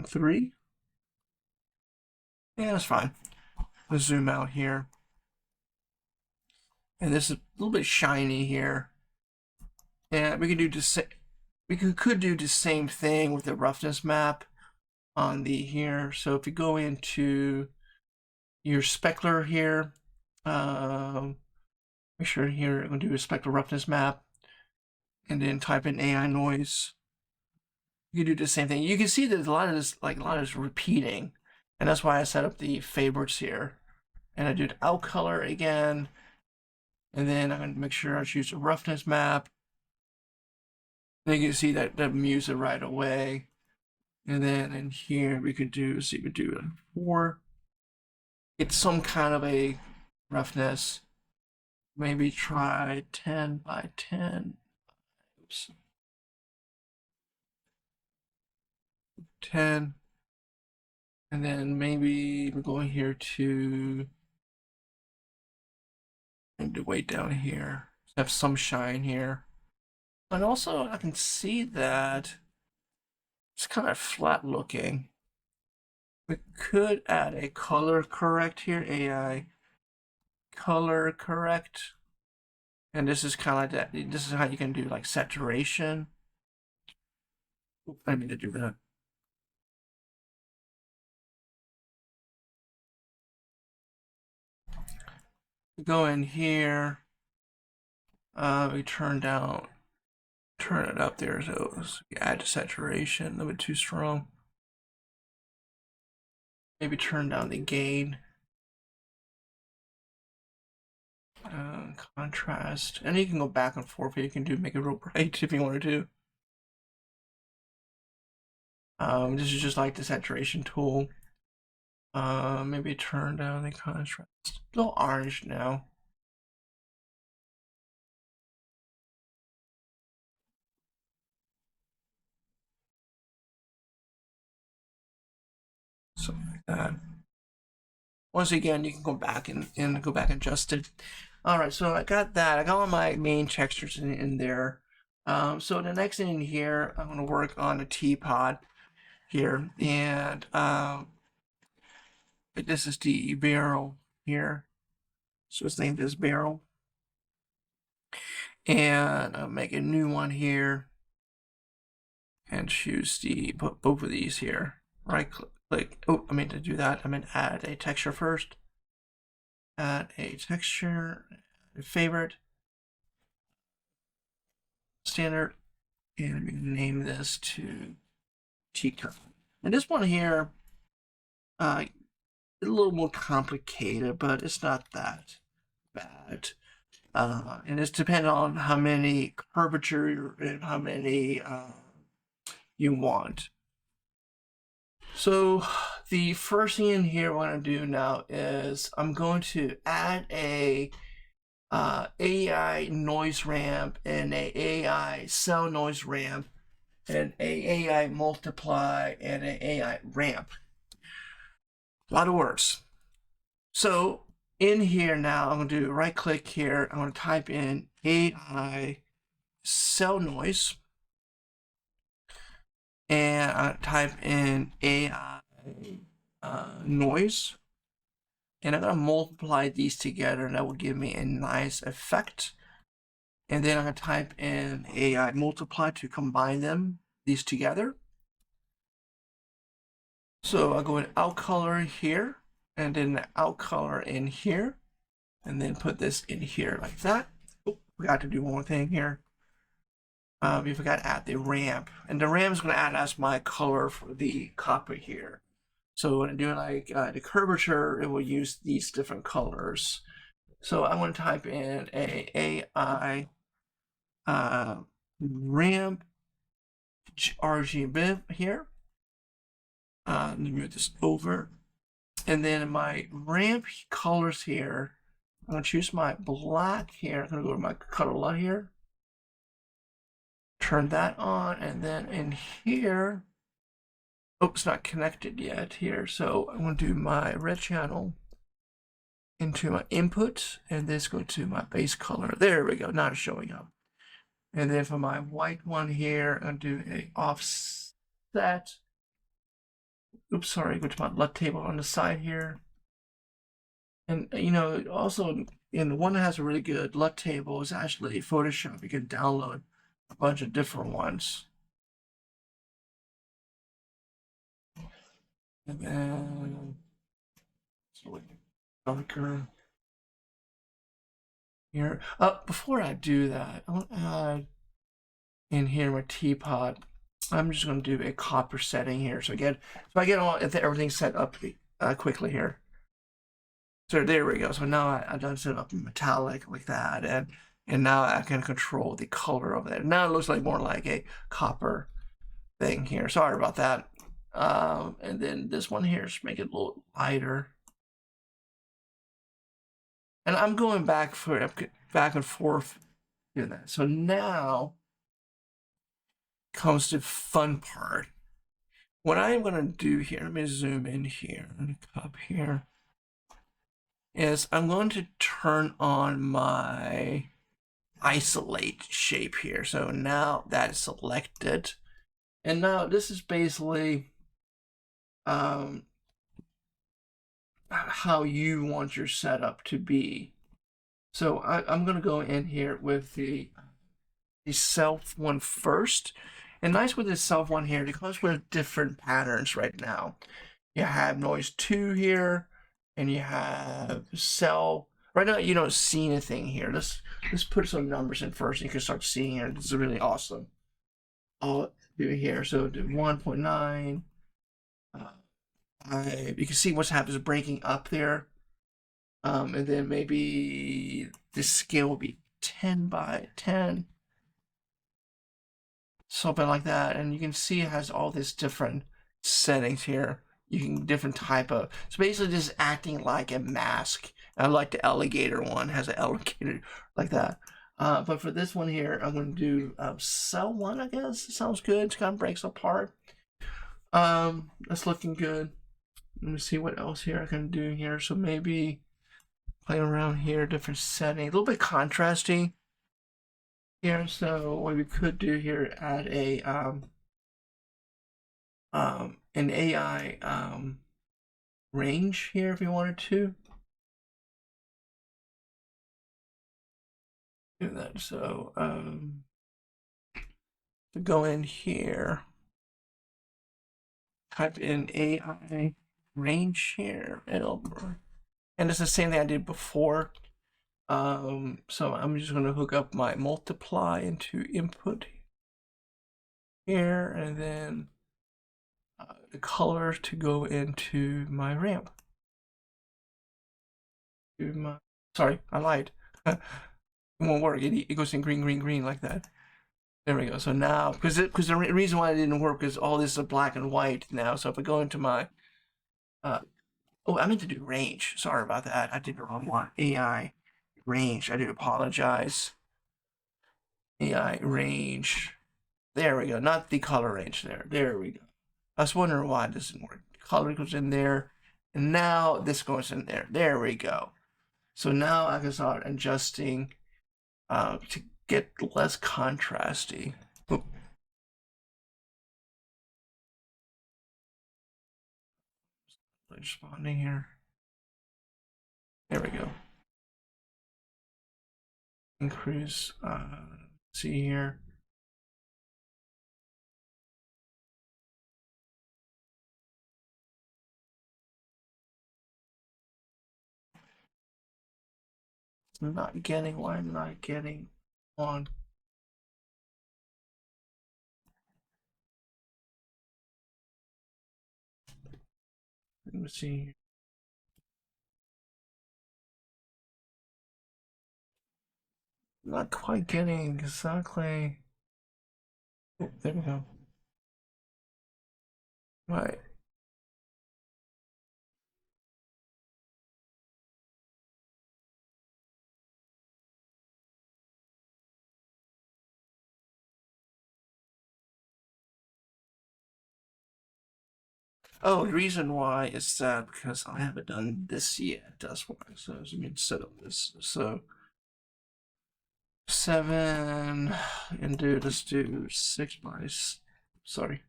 3. Yeah, that's fine. Let's zoom out here. And this is a little bit shiny here. Yeah, we can do the we could do the same thing with the roughness map on the here. So if you go into your specular here, make sure here I'm gonna do a specular roughness map, and then type in aiNoise. You can do the same thing. You can see that a lot of this repeating, and that's why I set up the favorites here. And I did out color again, and then I'm gonna make sure I choose a roughness map. And you can see that mutes it right away. And then in here we could do, see, we do 4. It's some kind of a roughness. Maybe try 10 by 10. Oops. 10. And then maybe we're going here to, and the weight down here. Have some shine here. And also I can see that it's kind of flat looking. We could add a color correct here, aiColorCorrect. And this is kind of like that. This is how you can do like saturation. I need to do that. Go in here. We turn it up there, so add to saturation, a little bit too strong. Maybe turn down the gain. Contrast, and you can go back and forth. You can make it real bright if you wanted to. This is just like the saturation tool. Maybe turn down the contrast. A little orange now. something like that. Once again, you can go back and go back and adjust it. All right, so I got that. I got all my main textures in there. So the next thing in here, I'm going to work on a teapot here, and this is the barrel here. So it's named as barrel, and I'll make a new one here, and choose both of these here. Right click. Oh, I meant to do that. I meant add a texture first. Add a texture, favorite, standard, and we name this to T-curve. And this one here, a little more complicated, but it's not that bad. And it's dependent on how many curvature and how many you want. So the first thing in here we're going to do now is I'm going to add a aiNoise ramp and a aiCellNoise ramp and a aiMultiply and an aiRamp. A lot of words. So in here now, I'm going to do right click here. I'm going to type in aiCellNoise. And I type in aiNoise. And I'm going to multiply these together, and that will give me a nice effect. And then I'm going to type in aiMultiply to combine these together. So I'll go in outcolor here, and then outcolor in here, and then put this in here like that. Oh, forgot to do one more thing here. We forgot to add the ramp, and the ramp is going to add as my color for the copper here. So when I do like the curvature, it will use these different colors. So I'm going to type in a AI RAMPRgb here. Let me move this over, and then my ramp colors here, I'm going to choose my black here. I'm going to go to my color here, turn that on, and then in here, oh, it's not connected yet here. So I'm going to do my red channel into my input, and this go to my base color. There we go. Now it's showing up. And then for my white one here, I'll do a offset. Oops, sorry, go to my LUT table on the side here. And you know, also in the one that has a really good LUT table is actually Photoshop. You can download a bunch of different ones. And then darker here. Before I do that, I want to add in here my teapot. I'm just going to do a copper setting here. So I get all everything set up quickly here. So there we go. So now I done set up metallic like that, and now I can control the color of it. Now it looks like more like a copper thing here. Sorry about that. And then this one here, just make it a little lighter. And I'm going back and forth doing that. So now comes the fun part. What I'm going to do here, let me zoom in here and up here, is I'm going to turn on my isolate shape here. So now that is selected. And now this is basically how you want your setup to be. So I'm going to go in here with the self one first. And nice with this self one here, because we're different patterns right now. You have noise 2 here, and you have cell. Right now you don't see anything here. Let's put some numbers in first, and you can start seeing here. This is really awesome. I'll do here. So do 1.9. You can see what's happening is breaking up there. And then maybe this scale will be 10 by 10. Something like that. And you can see it has all these different settings here. You can different type of, it's basically just acting like a mask. I like the alligator one, has an alligator like that. But for this one here, I'm going to do cell 1, I guess. It sounds good. It kind of breaks apart. That's looking good. Let me see what else here I can do here. So maybe play around here, different setting, a little bit contrasty here. So what we could do here, add a an AI range here if you wanted to do that. So to go in here, type in aiRange here, and it's the same thing I did before. So I'm just going to hook up my multiply into input here, and then the color to go into my ramp. Sorry, I lied. It won't work. It goes in green, green, green like that. There we go. So now, because the reason why it didn't work is all this is black and white now. So if I go into my, oh, I meant to do range. Sorry about that. I did the wrong one. AI range. I do apologize. AI range. There we go. Not the color range there. There we go. I was wondering why it doesn't work. Color goes in there, and now this goes in there. There we go. So now I can start adjusting to get less contrasty. Oop. Responding here. There we go. Increase. See here. I'm not getting. Why am I not getting on? Let me see. Not quite getting exactly. Oh, there we go. Right. Oh, the reason why is that because I haven't done this yet. That's why. So let me set up this. So 7 and let's do 6 by. Sorry.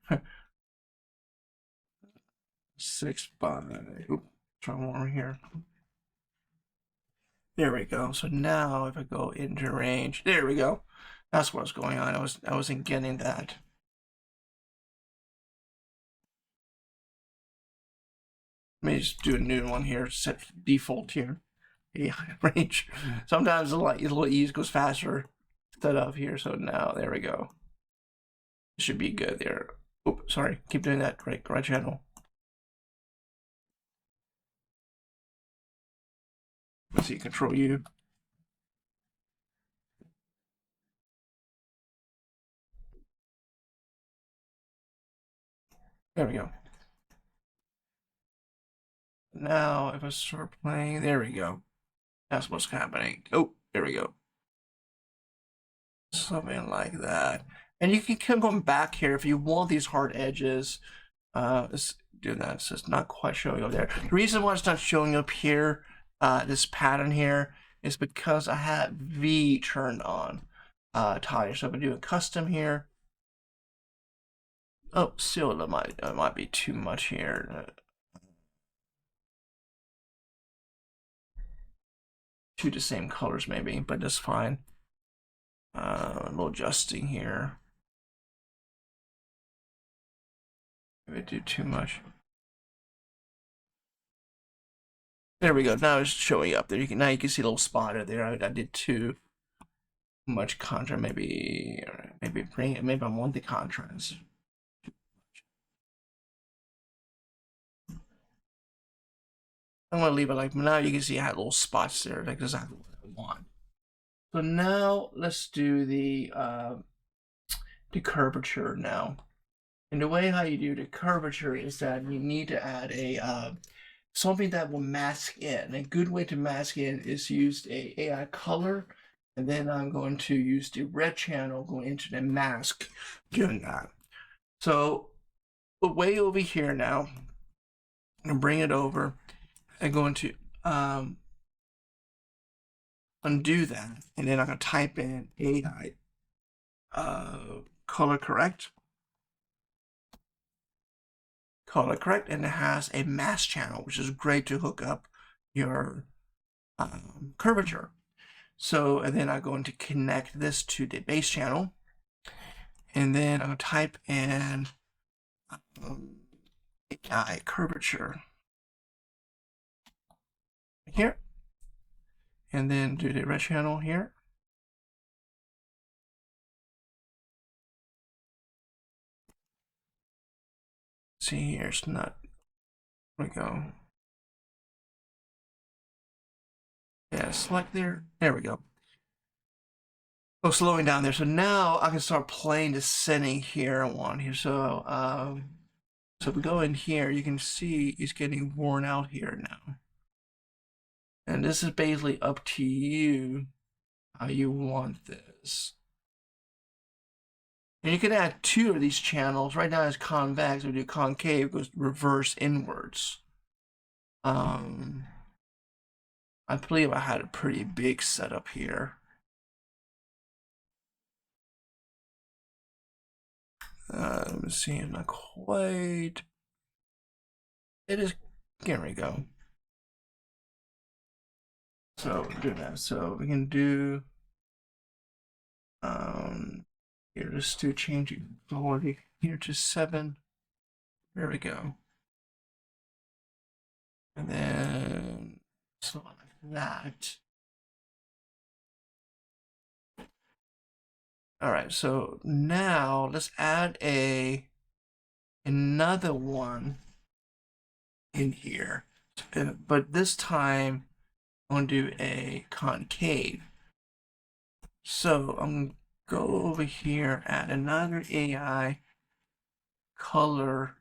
6 by. Oop, try one more here. There we go. So now if I go into range, there we go. That's what's going on. I wasn't getting that. Let me just do a new one here. Set default here. Yeah, range. Sometimes a little ease goes faster instead of here. So now there we go. It should be good there. Oops, sorry. Keep doing that. Right channel. Let's see. Control U. There we go. Now if I start playing, there we go. That's what's happening. Oh, there we go. Something like that. And you can keep going back here if you want these hard edges. Let's do that. So it's not quite showing up there. The reason why it's not showing up here, this pattern here, is because I have V turned on. Tire. So I'm gonna do a custom here. Oh, still it might be too much here. Two the same colors maybe, but that's fine. A little adjusting here. Maybe do too much. There we go. Now it's showing up there. Now you can see a little spotter there. I did too much contrast. Maybe I want the contrast. I'm gonna leave it like now. You can see I had little spots there, like exactly what I want. So now let's do the curvature now. And the way how you do the curvature is that you need to add a something that will mask in. A good way to mask in is use a AI color, and then I'm going to use the red channel going into the mask doing that. So way over here now, and bring it over. I'm going to undo that, and then I'm going to type in AI ColorCorrect, and it has a mask channel, which is great to hook up your curvature. So, and then I'm going to connect this to the base channel, and then I'm going to type in aiCurvature here, and then do the red channel here. See here, it's not. There we go. Yeah, select there. There we go. Oh, slowing down there. So now I can start playing the setting here I want here. So so if we go in here, you can see it's getting worn out here now. And this is basically up to you how you want this. And you can add 2 of these channels. Right now it's convex. We do concave, it goes reverse inwards. I believe I had a pretty big setup here. Let me see, not quite. It is. Here we go. So do that. So we can do. Here, just do changing quality here to 7. There we go. And then so like that. All right, so now let's add another one in here, but this time I'm gonna do a concave. So I'm gonna go over here, add another AI color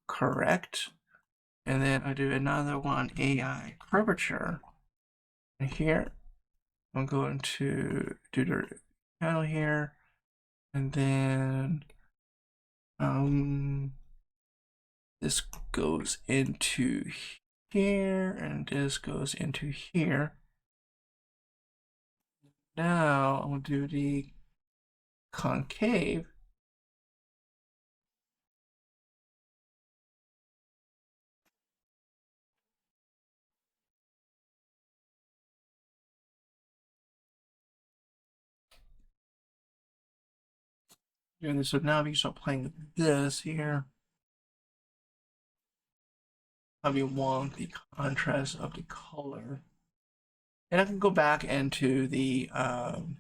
correct, and then I do another one AI curvature. And here I'm going to do the channel here. And then this goes into here, and this goes into here. Now I'm gonna do the concave. And so now we can start playing with this here. How we want the contrast of the color. And I can go back into the and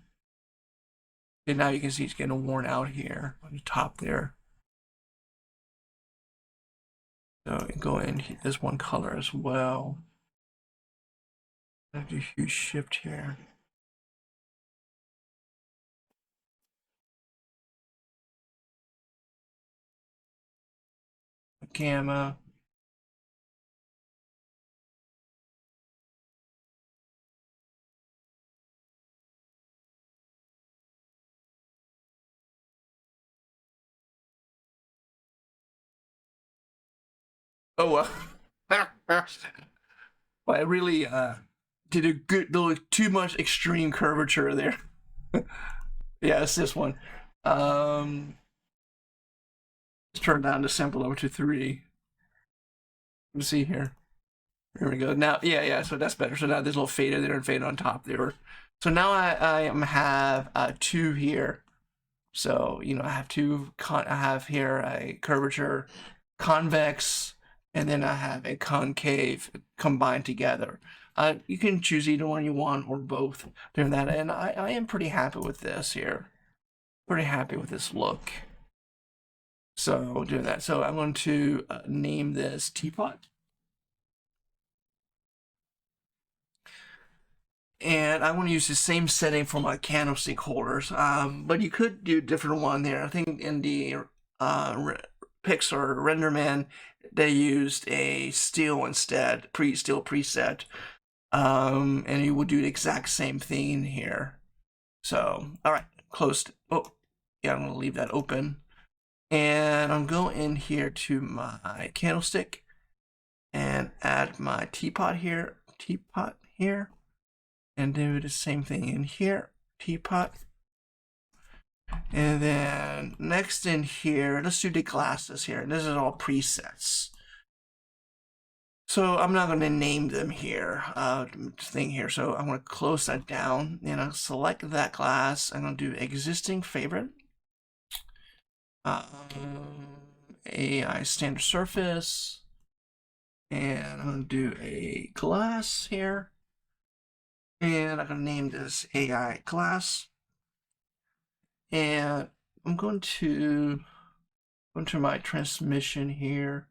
now you can see it's getting worn out here on the top there. So go in this one color as well. I do a huge shift here. Gamma. Oh, well, I really did a good, little too much extreme curvature there. Yeah, it's this one. Let's turn down the sample over to 3. Let's see here. Here we go. Now, yeah. So that's better. So now there's a little fader there and fade on top there. So now I have 2 here. So I have 2. I have here a curvature, convex, and then I have a concave combined together. You can choose either one you want or both doing that, and I am pretty happy with this here. Pretty happy with this look. So doing that. So I'm going to name this teapot. And I want to use the same setting for my candlestick holders, but you could do a different one there. I think in the Pixar RenderMan, they used a steel instead, steel preset, and you would do the exact same thing here. So, all right, closed. Oh, yeah, I'm going to leave that open. And I'm going in here to my candlestick, and add my teapot here, and do the same thing in here, teapot. And then next in here, let's do the glasses here. This is all presets. So I'm not going to name them here, thing here. So I'm going to close that down and I'll select that glass. I'm going to do existing favorite. aiStandardSurface. And I'm going to do a glass here. And I'm going to name this AI glass. And I'm going to go into my transmission here.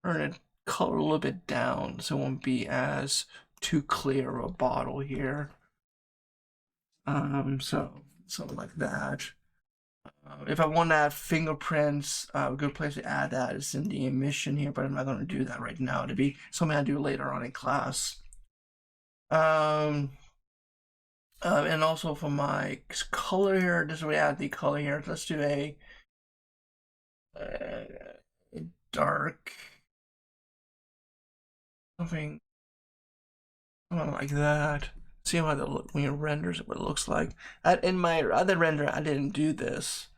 Turn it color a little bit down so it won't be as too clear a bottle here. So something like that. If I want to add fingerprints, a good place to add that is in the emission here, but I'm not going to do that right now. It'll be something I do later on in class. And also for my color here, this is where we add the color here. Let's do a dark, something like that. See how when you renders what it looks like. In my other render, I didn't do this.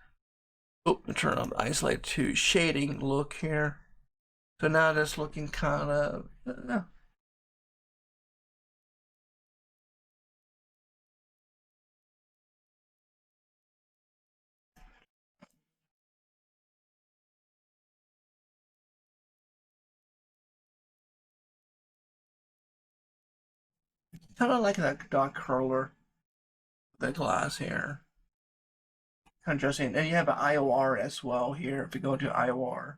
Oh, turn on the isolate to shading look here. So now that's looking kind of. Kind of like that dark color, the glass here. Kind of interesting. And you have an IOR as well here. If you go to IOR,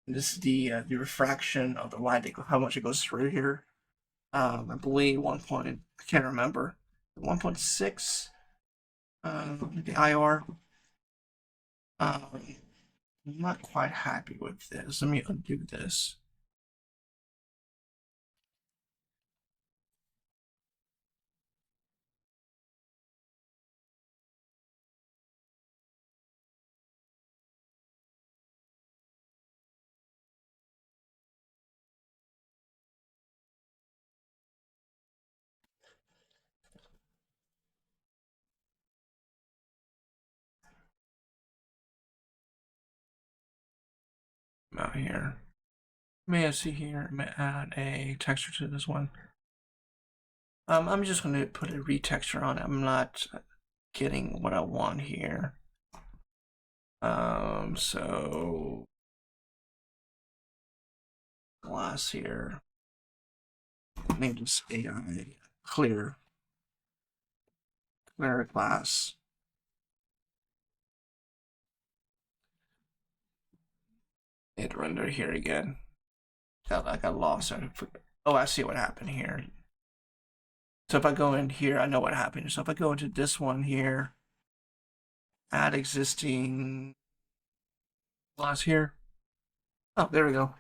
this is the refraction of the light, how much it goes through here. I believe I can't remember. 1.6. The IOR. I'm not quite happy with this. Let me undo this. Out here. May I see here? May I add a texture to this one? I'm just going to put a retexture on it. I'm not getting what I want here. So glass here. Name this AI clear glass. Hit render here again. I got lost. Oh, I see what happened here. So if I go in here, I know what happened. So if I go into this one here, add existing glass here. Oh, there we go.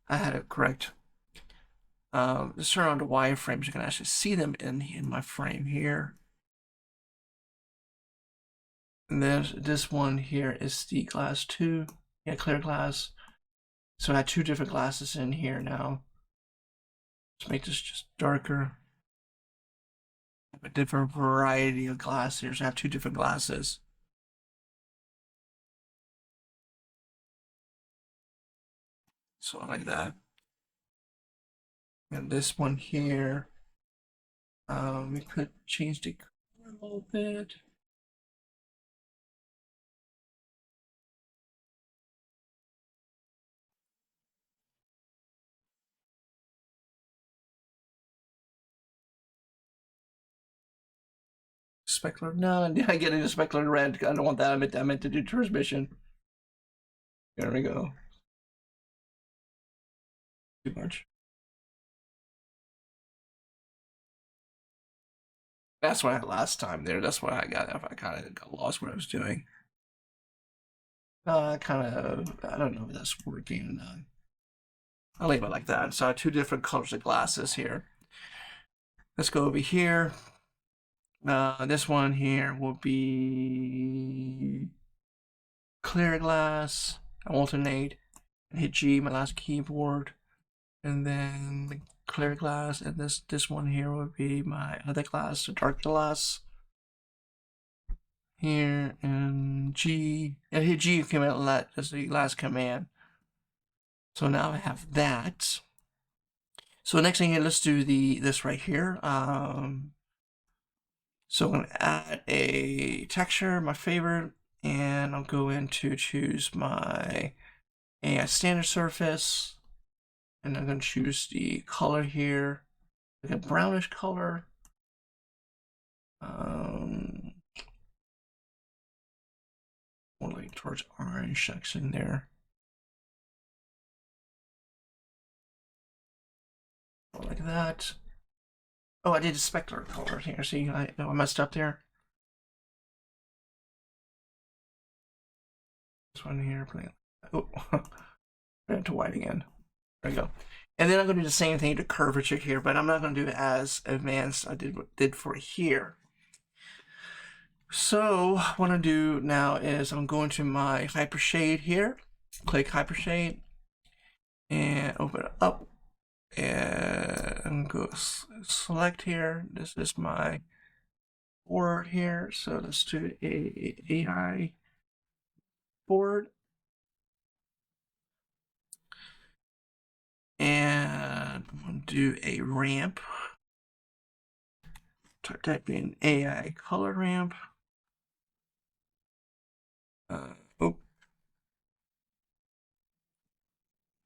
I had it correct. Let's turn on the wireframes. You can actually see them in my frame here. And then this one here is the glass 2. Yeah, clear glass. So I have 2 different glasses in here now. Let's make this just darker. I have a different variety of glass here. So I have 2 different glasses. So like that. And this one here, we could change the color a little bit. Specular, no, I get into specular red. I don't want that. I meant to do transmission. There we go. Too much. That's what I had last time there. That's why I kind of got lost what I was doing. I don't know if that's working or not. I'll leave it like that. So I have 2 different colors of glasses here. Let's go over here. This one here will be clear glass. I alternate and hit G, my last keyboard. and then the clear glass, and this one here would be my other glass, the dark glass. Here and G, and here G came out as the last command. So now I have that. So next thing here, let's do this right here. So I'm gonna add a texture, my favorite, and I'll go in to choose my aiStandardSurface, and I'm gonna choose the color here, like a brownish color. More like towards orange section there. Like that. Oh, I did a specular color here. See, I messed up there. This one here. Oh, I to white again. There we go. And then I'm going to do the same thing to curvature here, but I'm not going to do it as advanced as I did for here. So what I'm going to do now is I'm going to my hypershade here. Click hypershade and open it up. And go select here. This is my board here. So let's do a AI board. And I'm going to do a ramp. Type in aiColorRamp.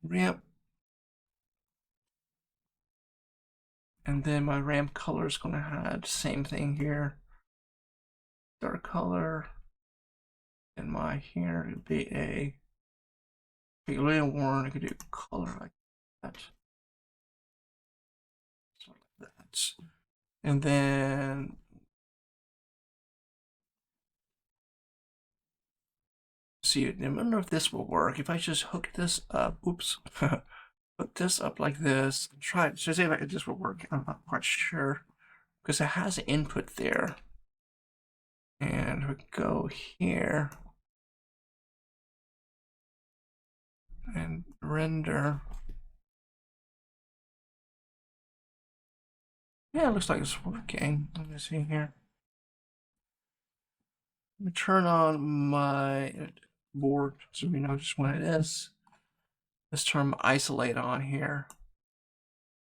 Ramp. And then my ramp color is going to have the same thing here. Dark color. And my here would be a little worn. I could do color like that. Sort of like that. And then see, I wonder if this will work. If I just hook this up, oops, hook this up like this, try it. Just see if this will work. I'm not quite sure because it has an input there. And we go here and render. Yeah, it looks like it's working. Let me see here. Let me turn on my board so we know just when it is. Let's turn my isolate on here.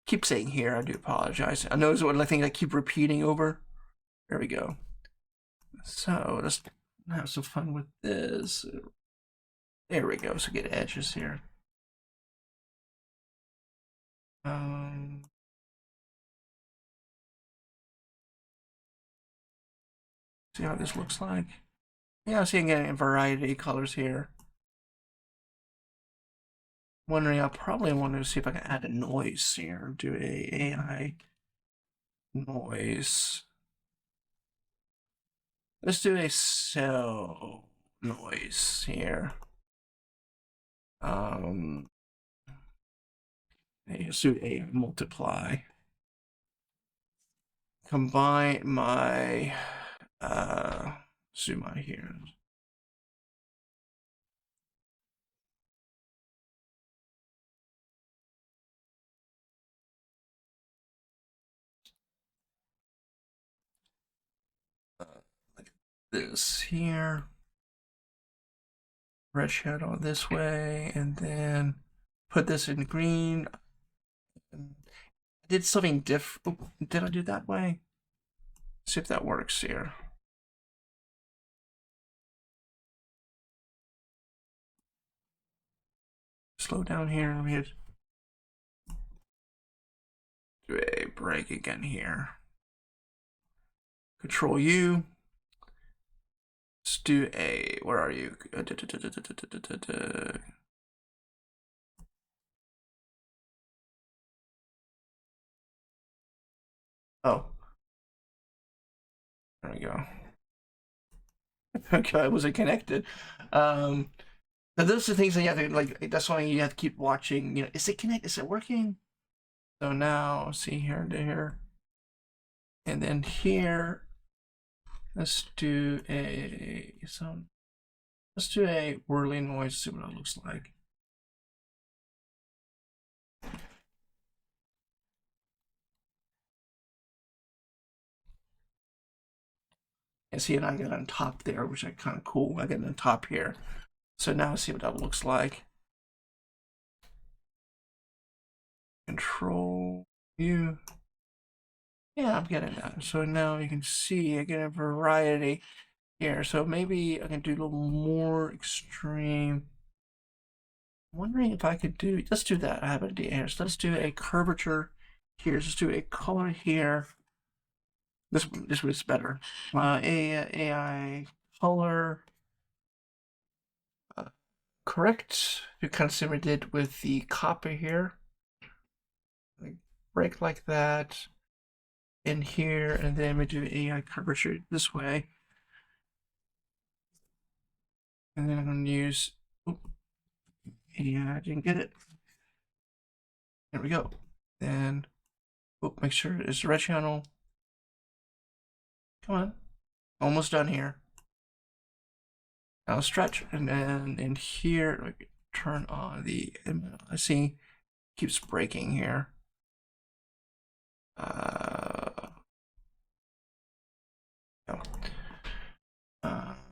Keep saying here, I do apologize. I know it's one thing I keep repeating over. There we go. So let's have some fun with this. There we go. So get edges here. See how this looks like. Yeah, see, I'm getting a variety of colors here. Wondering, I'll probably want to see if I can add a noise here. Do a AI noise. Let's do a aiCellNoise here. Let's do aiMultiply. Combine my zoom out here. Like this here. Red shadow this way, and then put this in green. I did something different. Did I do that way? See if that works here. Slow down here. Let me do a break again here. Control U. Let's do a, where are you? Oh. There we go. Okay, was it connected? Now those are the things that you have to, like, that's why you have to keep watching, you know, is it connected? Is it working? So now, see here to here. And then here, let's do a whirling noise, see what it looks like. And see, and I got on top there, which is kind of cool. I got on top here. So now see what that looks like. Control view. Yeah, I'm getting that. So now you can see I get a variety here. So maybe I can do a little more extreme. I'm wondering if I could do, let's do that. I have an idea here. So let's do a curvature here. Let's do a color here. This was better. AI color correct. You kind of see what we did with the copy here. Like break like that in here, and then we do aiCurvature this way. And then I'm going to use, I didn't get it. There we go. Then, make sure it's the red channel. Come on. Almost done here. Now stretch, and then in here, turn on the, I see, keeps breaking here.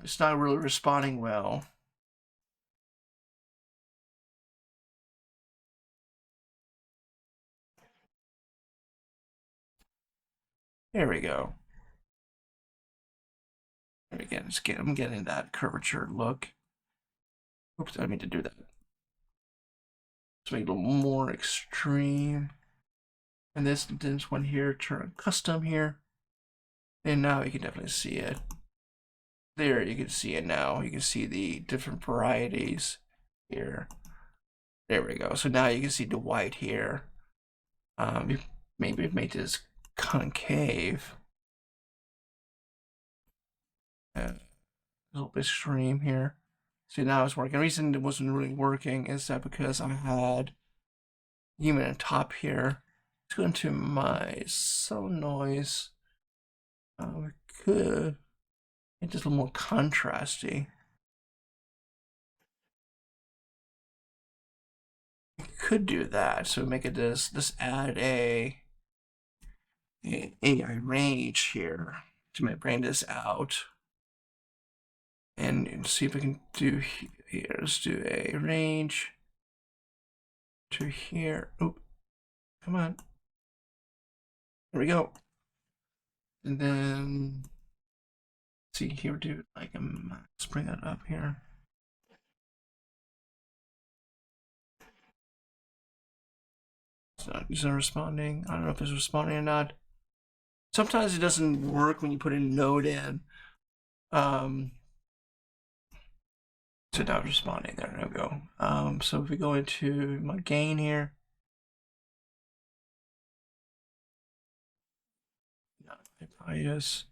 It's not really responding well. There we go. And again, I'm getting that curvature look. Oops, I didn't mean to do that. Let's make it a little more extreme. And this one here, turn custom here. And now you can definitely see it. There, you can see it now. You can see the different varieties here. There we go. So now you can see the white here. Maybe make this concave. A little bit extreme here. See, now it's working. The reason it wasn't really working is that because I had even on top here. Let's go into my aiCellNoise. We could make this a little more contrasty. We could do that. So make it this. Let's add a aiRange here to bring this out. And see if we can do here. Let's do aiRange to here. Oh, come on. There we go. And then see here, do like a let's bring that up here. It's not responding. I don't know if it's responding or not. Sometimes it doesn't work when you put a node in. So now it's responding. There we go. So if we go into my gain here, bias.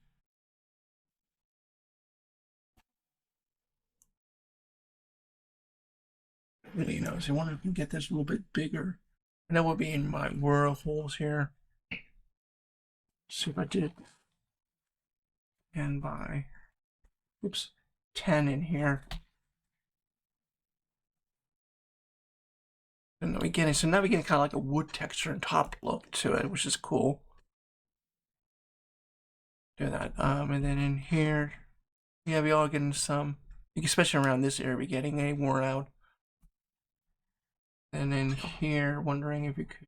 Really knows. I wonder if we can get this a little bit bigger. And that will be in my whirlpools here. See if I did. And by, oops, 10 in here. And then we get it. So now we get kind of like a wood texture and top look to it, which is cool. Do that. And then in here, yeah, we all getting some, especially around this area, we're getting a worn out. And in here, wondering if we could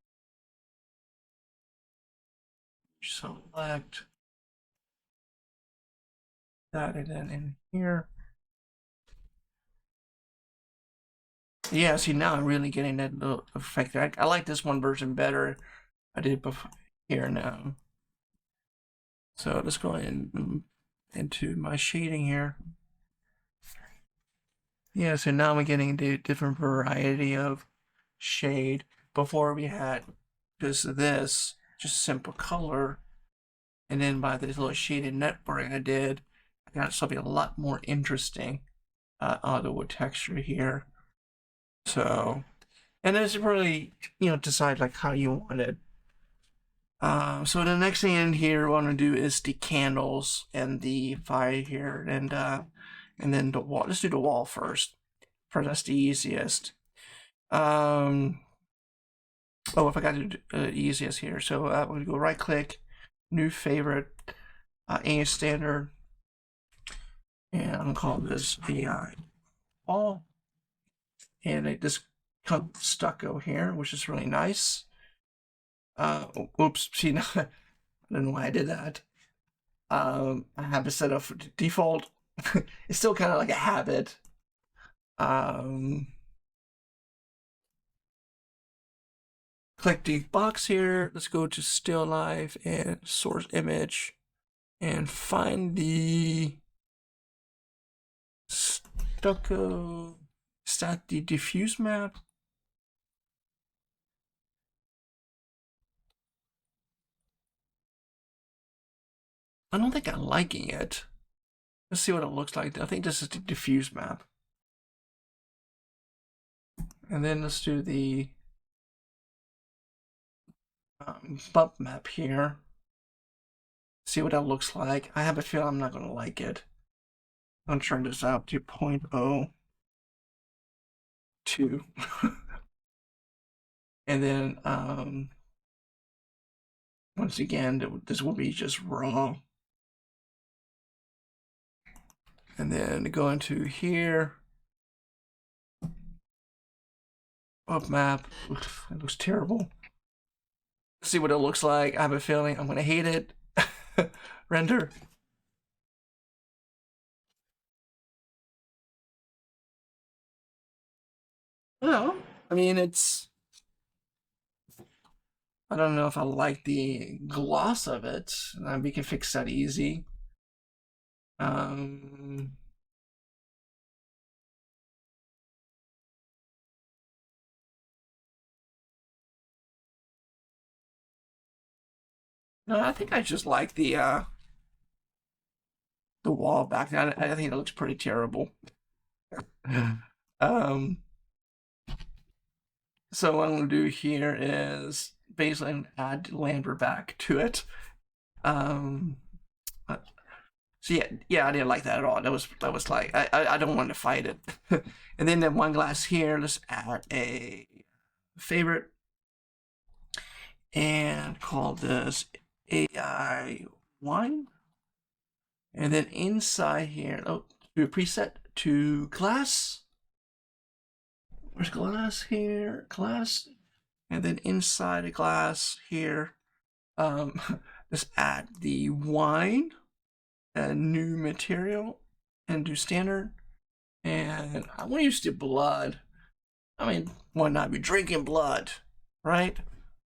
select that, and then in here. Yeah, see, now I'm really getting that little effect. I like this one version better. I did before here now. So let's go into my shading here. Yeah, so now I'm getting a different variety of shade. Before we had just this, just simple color. And then by this little shaded network I did, I got something a lot more interesting on the wood texture here. So, and then it's really, decide like how you want it. So the next thing in here I want to do is the candles and the fire here, and then the wall. Let's do the wall first. That's the easiest. Oh, I forgot to do the easiest here. So I'm going to go right click, new favorite, aiStandard And I'm gonna call this AI all. And it just cut stucco here, which is really nice. Oops, see, I don't know why I did that. I have it set up for default. It's still kind of like a habit. Click the box here. Let's go to still life and source image and find the stucco. Is that the diffuse map? I don't think I'm liking it. Let's see what it looks like. I think this is the diffuse map. And then let's do the bump map here. See what that looks like. I have a feeling I'm not going to like it. I'm going to turn this out to 0.02. And then once again, this will be just raw. And then go into here. Up map. Oof, it looks terrible. Let's see what it looks like. I have a feeling I'm going to hate it. Render. Well, I mean, it's... I don't know if I like the gloss of it. We can fix that easy. No, I think I just like the wall back. I think it looks pretty terrible. So what I'm going to do here is basically add Lambert back to it. So yeah, I didn't like that at all. That was like I don't want to fight it. And then that one glass here, let's add a favorite and call this AI wine. And then inside here, do a preset to glass. Where's glass here? Glass. And then inside a glass here, just add the wine, a new material, and do standard. And I want to use the blood. I mean, why not be drinking blood, right?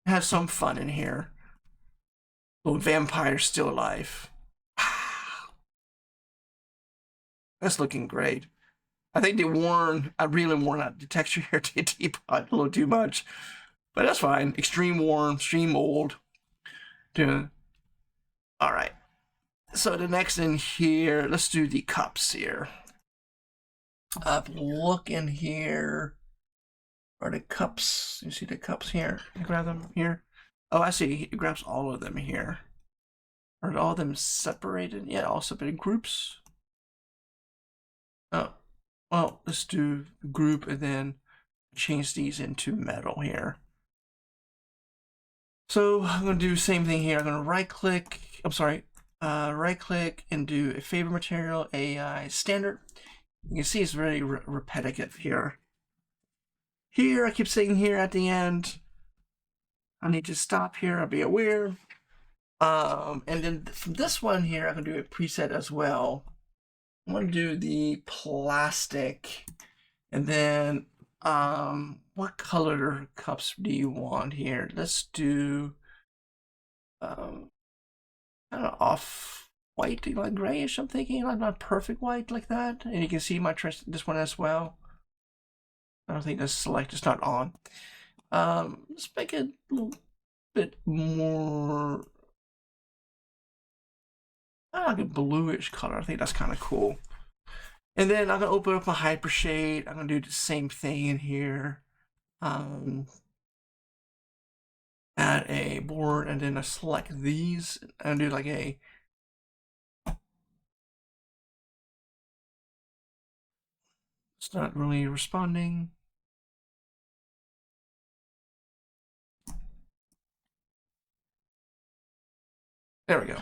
Have some fun in here. Little vampire still alive. That's looking great. I think I really worn out the texture here to teapot a little too much. But that's fine. Extreme warm, extreme old. Yeah. All right. So the next in here, let's do the cups here. Look in here. Are the cups? You see the cups here? You grab them here. Oh, I see. He grabs all of them here. Are all of them separated? Yeah, all separated groups. Oh, well, let's do group and then change these into metal here. So I'm going to do the same thing here. I'm going to right click and do a favorite material, AI standard. You can see it's very repetitive here. Here, I keep saying here at the end. I need to stop here. I'll be aware. And then from this one here, I'm going to do a preset as well. I'm going to do the plastic. And then what color cups do you want here? Let's do kind of off white, like grayish. I'm thinking like not perfect white like that. And you can see this one as well. I don't think that's select. It's not on. Let's make it a little bit more. I like a bluish color. I think that's kind of cool. And then I'm gonna open up my hypershade. I'm gonna do the same thing in here. Add a board, and then I select these and do like a it's not really responding. There we go.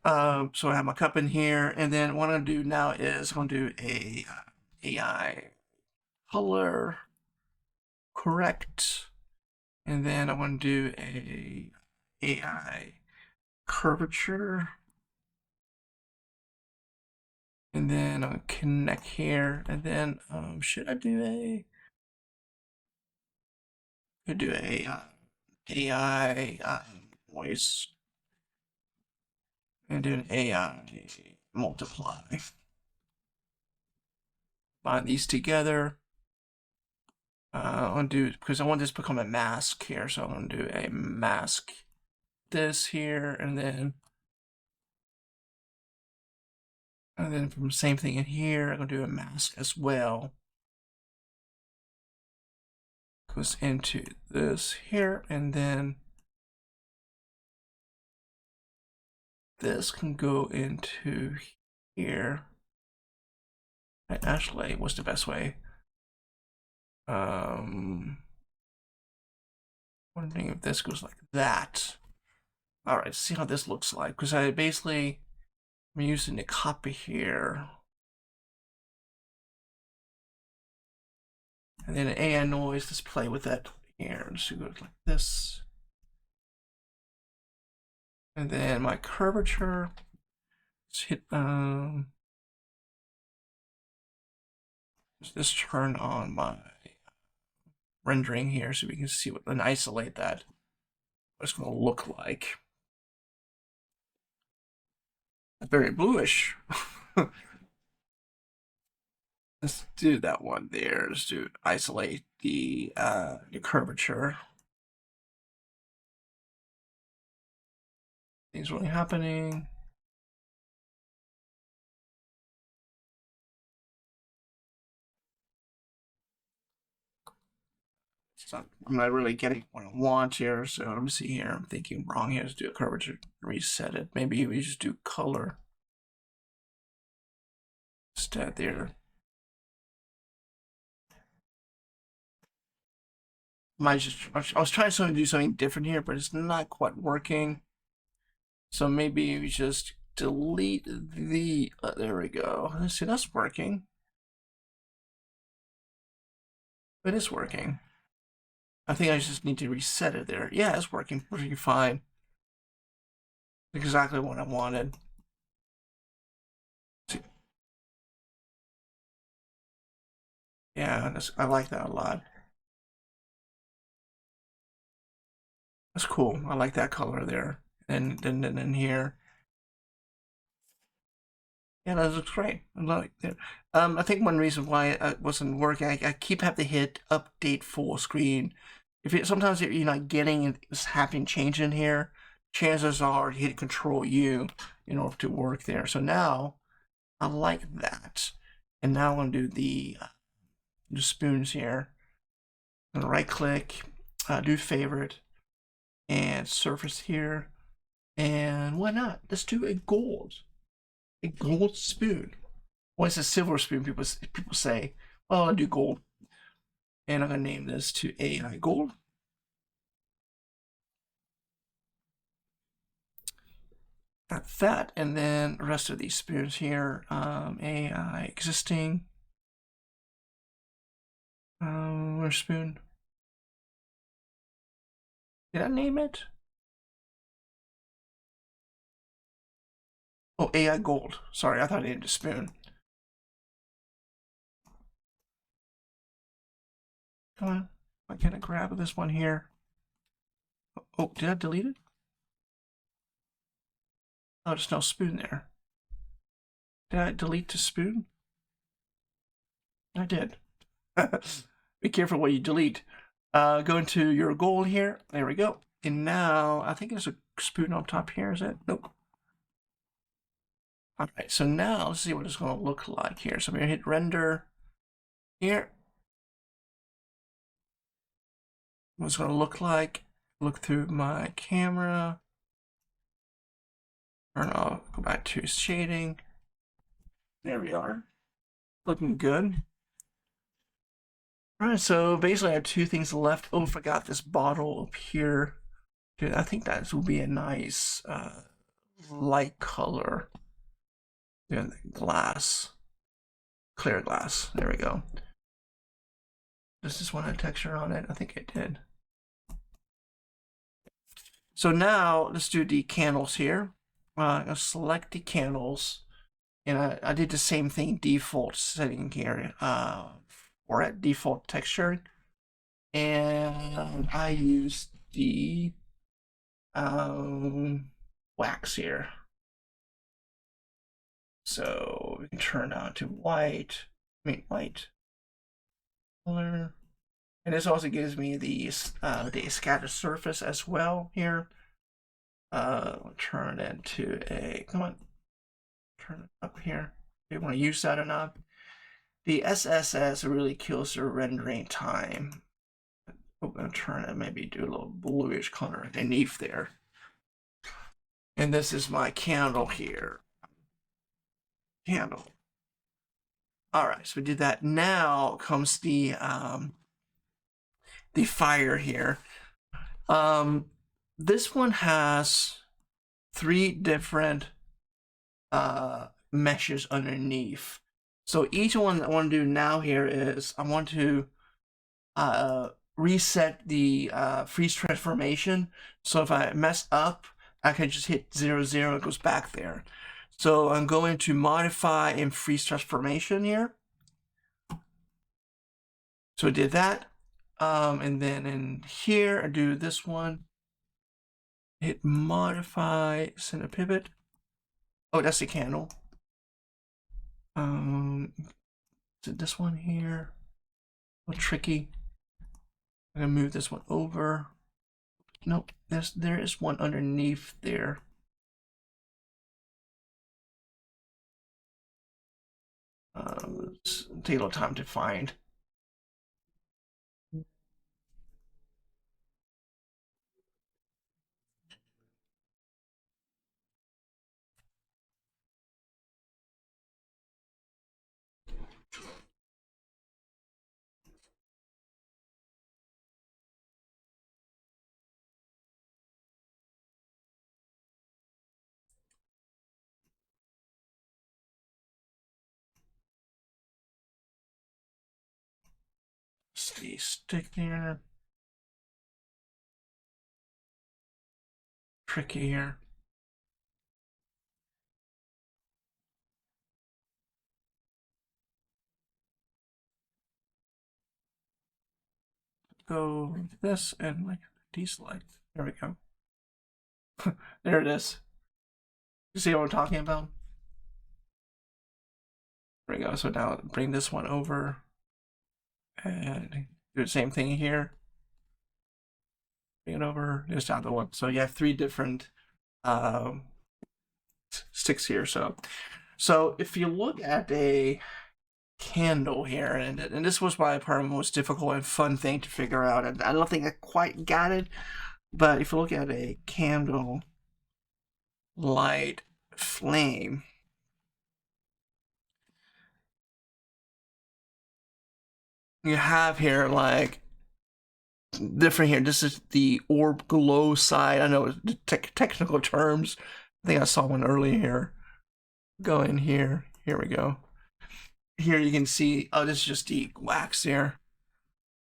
So I have my cup in here, and then what I'm gonna do now is I'm gonna do a AI color correct, and then I want to do a AI curvature, and then I'll connect here, and then should I do a? Could do a AI voice, and do an AI multiply. Bind these together. I'm gonna do, because I want this to become a mask here, so I'm gonna do a mask this here, and then from the same thing in here, I'm gonna do a mask as well. Goes into this here, and then this can go into here. Actually, what's the best way? Wondering if this goes like that. All right, see how this looks like, because I'm using the copy here, and then an aiNoise. Let's play with that here. Let's do it like this, and then my curvature. Let's hit just turn on my rendering here so we can see what, and isolate that. What it's going to look like. Very bluish. Let's do that one there. Let's do isolate the curvature. Things really happening. I'm not really getting what I want here, so let me see here. I'm thinking wrong here. Let's do a curvature, reset it. Maybe we just do color instead there. I was trying to do something different here, but it's not quite working. So maybe we just delete the, there we go. Let's see, that's working. It is working. I think I just need to reset it there. Yeah, it's working pretty fine. Exactly what I wanted. Yeah, I like that a lot. That's cool. I like that color there. And then here. Yeah, that looks great. I like it. I think one reason why it wasn't working, I keep having to hit update full screen. Sometimes if you're not getting this happening change in here, chances are you hit Control U in order to work there. So now I like that. And now I'm gonna do the spoons here. I'm gonna right click, do favorite, and surface here. And why not? Let's do a gold spoon. Well, it's a silver spoon. People say, well, I'll do gold, and I'm gonna name this to AI Gold. Got that, and then the rest of these spoons here, AI existing. Where's spoon? Did I name it? Oh, AI Gold. Sorry, I thought I named a spoon. Come on. Why can't I grab this one here? Oh, did I delete it? Oh, there's no spoon there. Did I delete the spoon? I did. Be careful what you delete. Go into your goal here. There we go. And now, I think there's a spoon up top here. Is it? Nope. All right, so now let's see what it's going to look like here. So I'm going to hit render here. What it's going to look like. Look through my camera. Turn off, go back to shading. There we are. Looking good. All right, so basically I have two things left. Oh, forgot this bottle up here. Dude, I think that will be a nice light color. And glass, clear glass. There we go. Does this one have texture on it? I think it did. So now let's do the candles here. I'll select the candles, and I did the same thing, default setting here for at default texture, and I used the wax here. So we can turn on to white. White color, and this also gives me the scattered surface as well here. I'll turn it to a, come on, turn it up here. Do you want to use that or not? The SSS really kills the rendering time. I'm gonna turn it, maybe do a little bluish color underneath there. And this is my candle here. Candle. All right, so we did that. Now comes the fire here. This one has 3 different meshes underneath. So each one I want to do now here is I want to reset the freeze transformation. So if I mess up, I can just hit 0, 0, it goes back there. So I'm going to modify and freeze transformation here. So I did that. And then in here, I do this one. Hit modify, center pivot. Oh, that's the candle. So this one here, a little tricky. I'm gonna move this one over. Nope, there is one underneath there. Let's take a little time to find. The stick there. Tricky here. Go this and like deselect. There we go. There it is. You see what I'm talking about? There we go. So now bring this one over and do the same thing here. Bring it over. There's the other one. So you have 3 different sticks here. So if you look at a candle here, and this was probably part of the most difficult and fun thing to figure out, and I don't think I quite got it, but if you look at a candle light flame, you have here like different here. This is the orb glow side. I know the technical terms. I think I saw one earlier here. Go in here. Here we go. Here you can see, oh, this is just the wax here.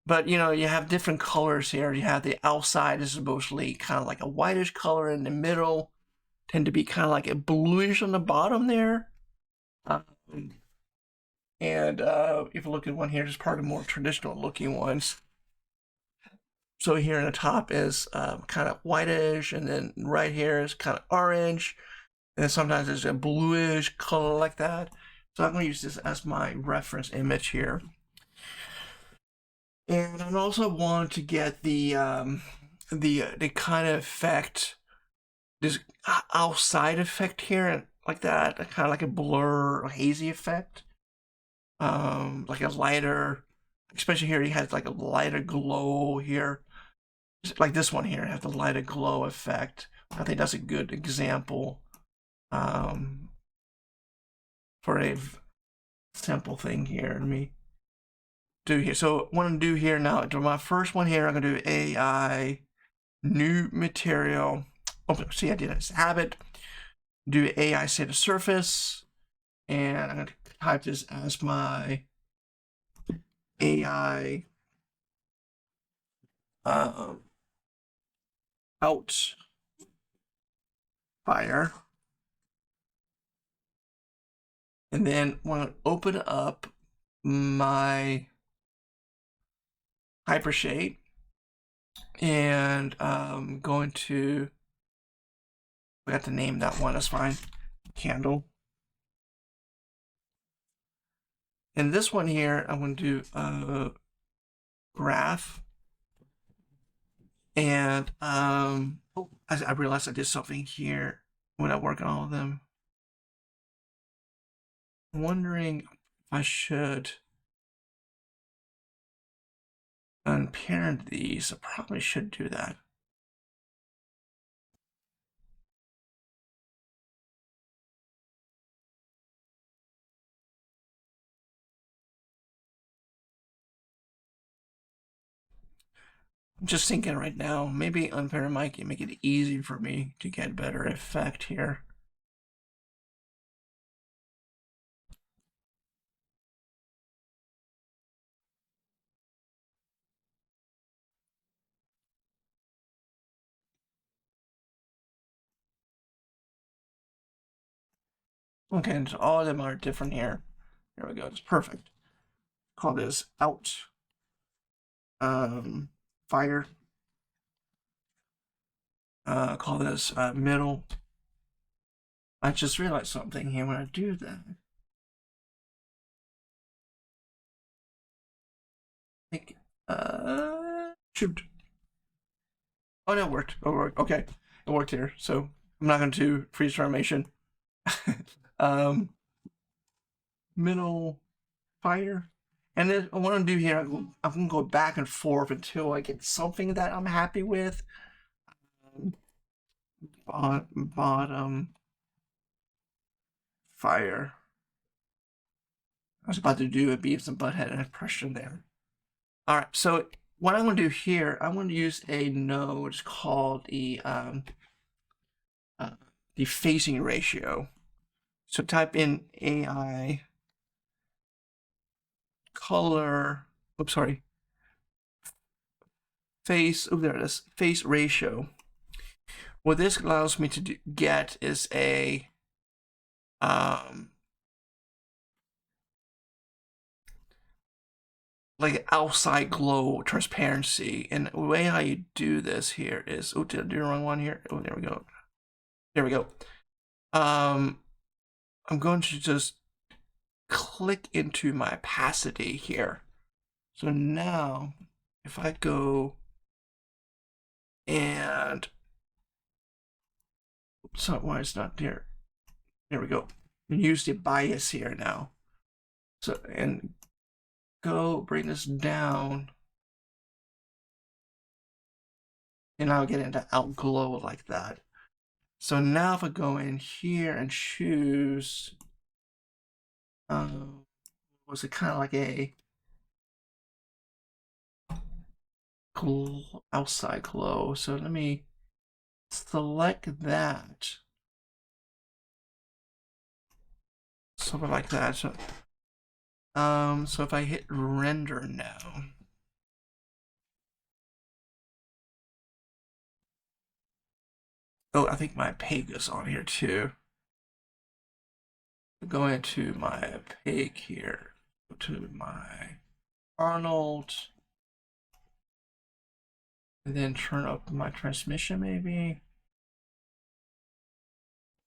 But you know, you have different colors here. You have the outside, this is mostly kind of like a whitish color in the middle, tend to be kind of like a bluish on the bottom there. And if you look at one here, it's part of the more traditional looking ones. So here in the top is kind of whitish, and then right here is kind of orange, and then sometimes there's a bluish color like that. So I'm going to use this as my reference image here. And I also want to get the kind of effect, this outside effect here, like that, kind of like a blur or hazy effect, like a lighter, especially here, he has like a lighter glow here, like this one here has the lighter glow effect. I think that's a good example for a simple thing here. Let me do here. So what I'm gonna do here now, to my first one here, I'm gonna do AI new material. Oh, see, I did this habit. do aiStandardSurface, and I'm going to type this as my AI out fire. And then I'm going to open up my Hypershade, and I'm going to, we have to name that one, that's fine, candle. And this one here, I'm going to do graph. And oh, I realized I did something here when I work on all of them. I'm wondering if I should unparent these. I probably should do that. I'm just thinking right now, maybe unparent might make it easy for me to get better effect here. Okay, and so all of them are different here. There we go, it's perfect. Call this out fire. Call this middle. I just realized something here when I do that. Like, shoot. Oh, no, it worked. Oh, it worked. Okay, it worked here. So I'm not going to do freeze formation. Middle fire. And then what I'm going to do here, I'm going to go back and forth until I get something that I'm happy with. Bottom fire. I was about to do a Beavis and Butthead impression there. All right, so what I'm going to do here, I'm going to use a node called the aiFacingRatio. So type in AI color. Oops, sorry. Face. Oh, there it is. Face ratio. What this allows me to get is a like outside glow transparency. And the way how you do this here is, oh, did I do the wrong one here? Oh, there we go. There we go. I'm going to just click into my opacity here. So now if I go and, so why it's not there? There we go. And use the bias here now. So, and go bring this down. And I'll get into outglow like that. So now if I go in here and choose, was it kind of like a outside glow? So let me select that. Something like that. So if I hit render now, oh, I think my pig is on here too. Go into my pig here, go to my Arnold, and then turn up my transmission maybe,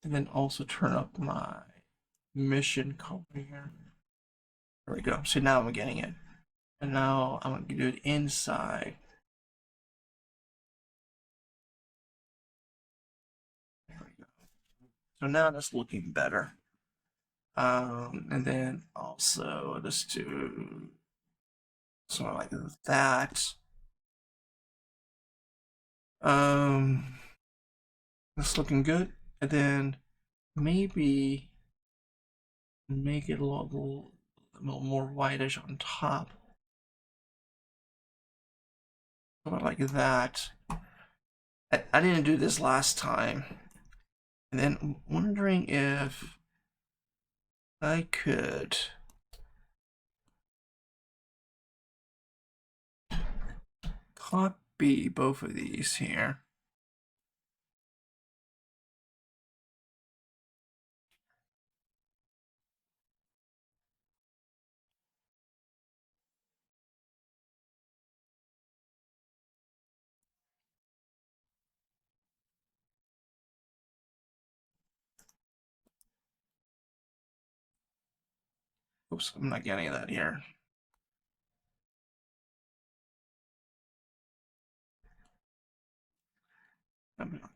and then also turn up my mission color here. There we go. So now I'm getting it. And now I'm going to do it inside. There we go. So now that's looking better. And then also let's do something like that. That's looking good. And then maybe make it a little more whitish on top. Something like that. I didn't do this last time. And then I'm wondering if I could copy both of these here. Oops, I'm not getting that here.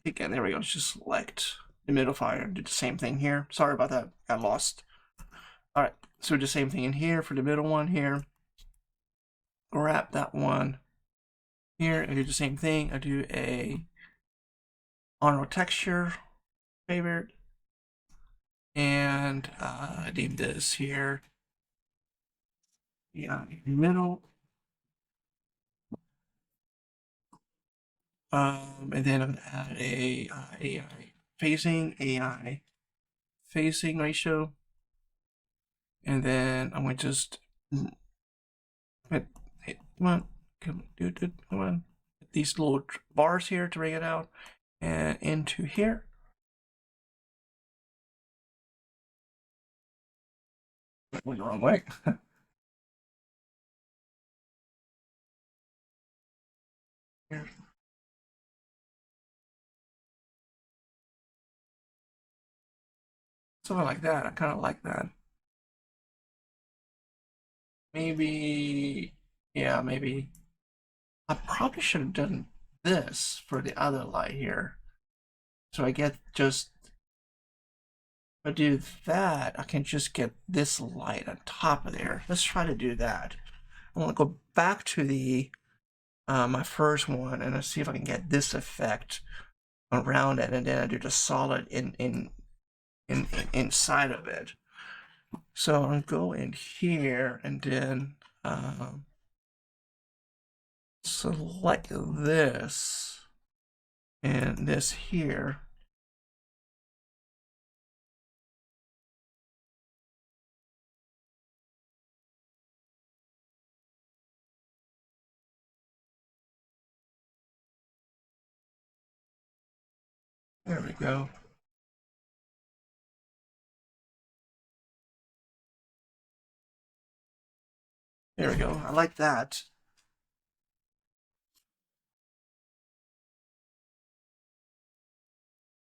Again, there we go. Let's just select humidifier and do the same thing here. Sorry about that. Got lost. All right, so do the same thing in here for the middle one here. Grab that one here and do the same thing. I do a Arnold texture favorite, and I name this here. Yeah, middle. And then I'm gonna add a AI phasing ratio, and then I'm gonna just hit, come on, these little bars here to bring it out and into here. Went the wrong way. Here. Something like that. I kind of like that. Maybe, yeah, maybe. I probably should have done this for the other light here. So I get just, if I do that, I can just get this light on top of there. Let's try to do that. I want to go back to the my first one and let's see if I can get this effect around it, and then I do the solid inside of it. So I'm go in here and then select this and this here. There we go. There we go. I like that.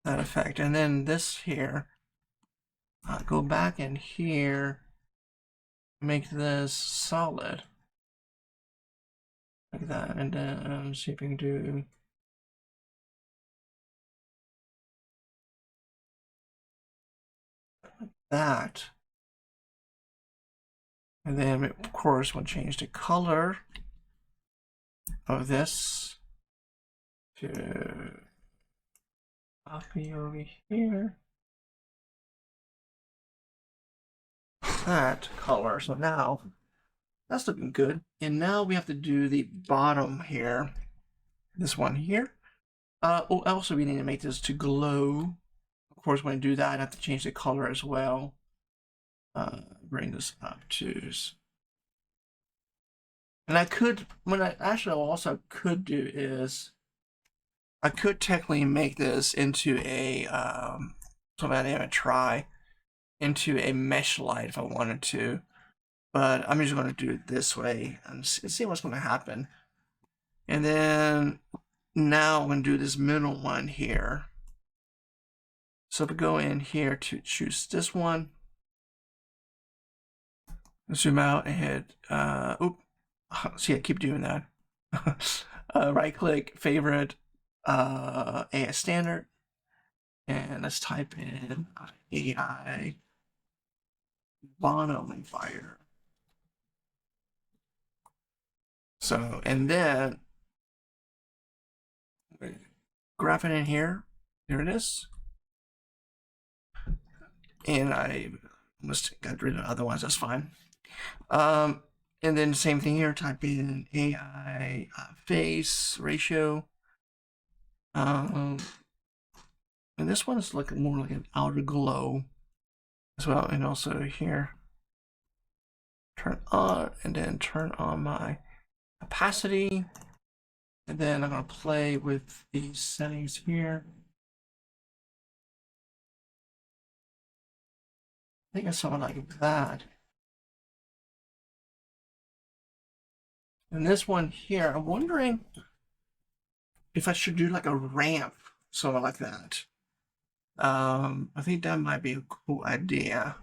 That effect. And then this here, go back in here, make this solid. Like that. And then see if we can do that. And then, of course, we'll change the color of this to copy over here. That color. So now that's looking good. And now we have to do the bottom here. This one here. Also, we need to make this to glow. Of course, when I do that, I have to change the color as well. Bring this up to. And I could, when I actually also could do is, I could technically make this into a, so I'm gonna try, into a mesh light if I wanted to. But I'm just going to do it this way and see what's going to happen. And then now I'm going to do this middle one here. So if I go in here to choose this one, zoom out and hit, see, I keep doing that. Right click, favorite, AI standard, and let's type in AI bottom fire. So, and then graph it in here. There it is. And I must got rid of other ones. That's fine. And then same thing here. Type in AI face ratio. And this one's looking more like an outer glow as well. And also here, turn on and then turn on my opacity. And then I'm going to play with these settings here. I think it's something like that. And this one here, I'm wondering if I should do like a ramp, something like that. I think that might be a cool idea.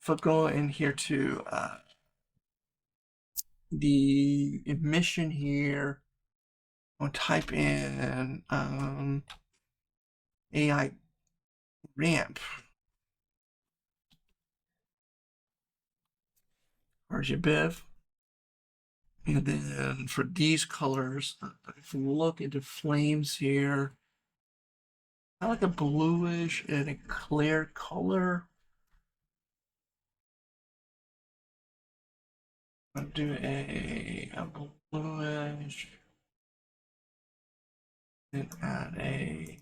If I go in here to the emission here, I'll type in AI ramp RGB. And then for these colors, if we look into flames here, I like a bluish and a clear color. I'll do a bluish and add a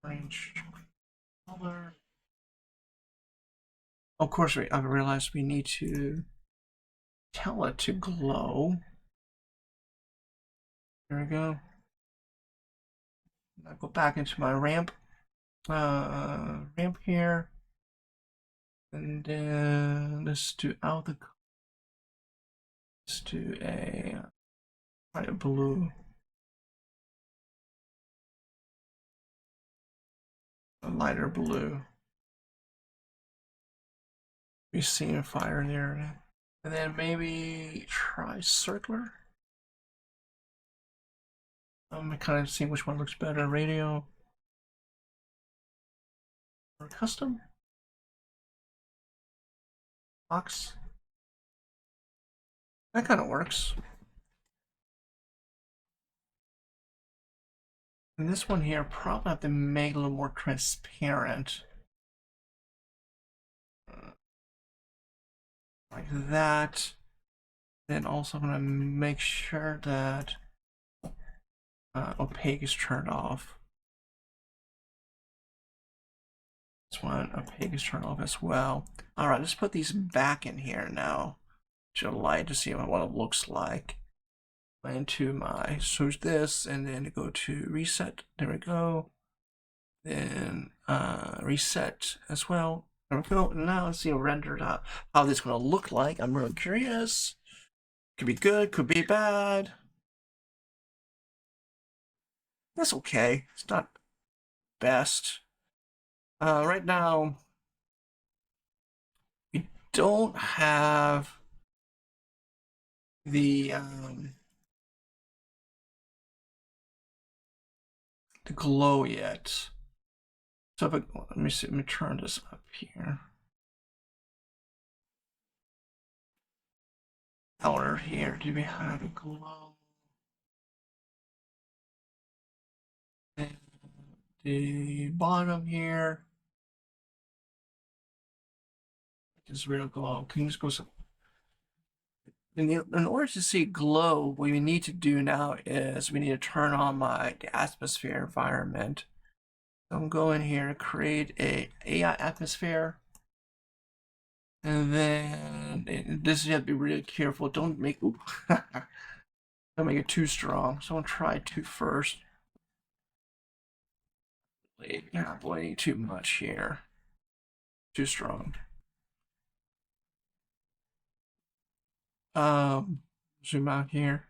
orange color. Of course, I've realized we need to tell it to glow. There we go. I'll go back into my ramp here, and then let's do out the. Let's do a blue, a lighter blue. We see a fire there, and then maybe try circular. I'm kind of seeing which one looks better, radio or custom. Box. That kind of works. And this one here, probably have to make it a little more transparent. Like that. Then also I'm gonna make sure that opaque is turned off. This one, opaque is turned off as well. All right, let's put these back in here now to light to see what it looks like. Into my, so this, and then go to reset. There we go. Then reset as well. There we go. Now let's see rendered out how this is going to look like. I'm really curious. Could be good, could be bad. That's okay. It's not best. Right now, we don't have the glow yet. So if let me see, let me turn this up here. Color here, do we have a glow? And the bottom here is real glow. Can you just go some? In order to see glow, what we need to do now is we need to turn on the atmosphere environment. So I'm going here to create a AI atmosphere. And then this you have to be really careful. Don't make don't make it too strong. So I'll try two first. Not bleeding too much here. Too strong. Zoom out here.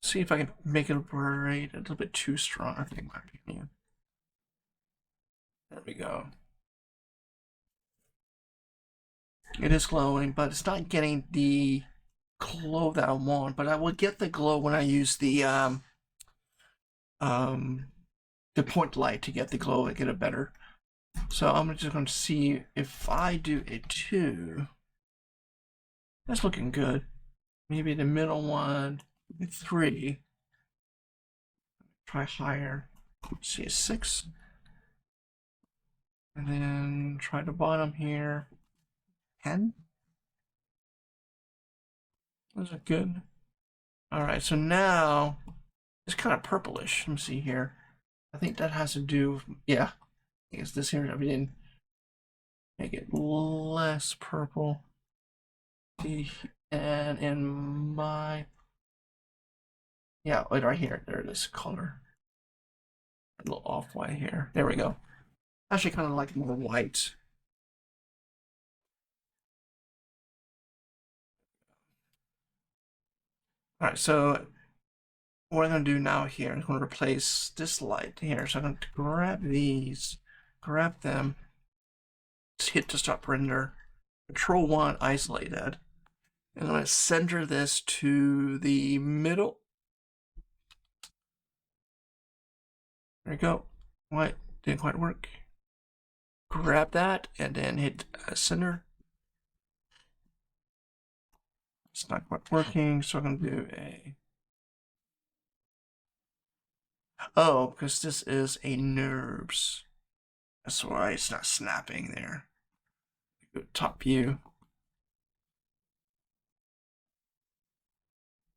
See if I can make it right a little bit too strong, I think, in my opinion. There we go. It is glowing, but it's not getting the glow that I want. But I will get the glow when I use the point light to get the glow and get it better. So I'm just going to see if I do a 2. That's looking good. Maybe the middle one, 3. Try higher. See a 6. And then try the bottom here. 10. Those are good. All right, so now it's kind of purplish. Let me see here. I think that has to do, yeah, I think it's this here. I didn't make it less purple. And in my, yeah, right here, there it is, color. A little off-white here. There we go. Actually, kind of like more white. All right, so what I'm going to do now here, I'm going to replace this light here. So I'm going to grab these, grab them, just hit to stop render, Control 1, isolate that. And I'm going to center this to the middle. There you go. What? Didn't quite work. Grab that and then hit center. It's not quite working, so I'm going to do a... Oh, because this is a NURBS. That's why it's not snapping there. Go top view.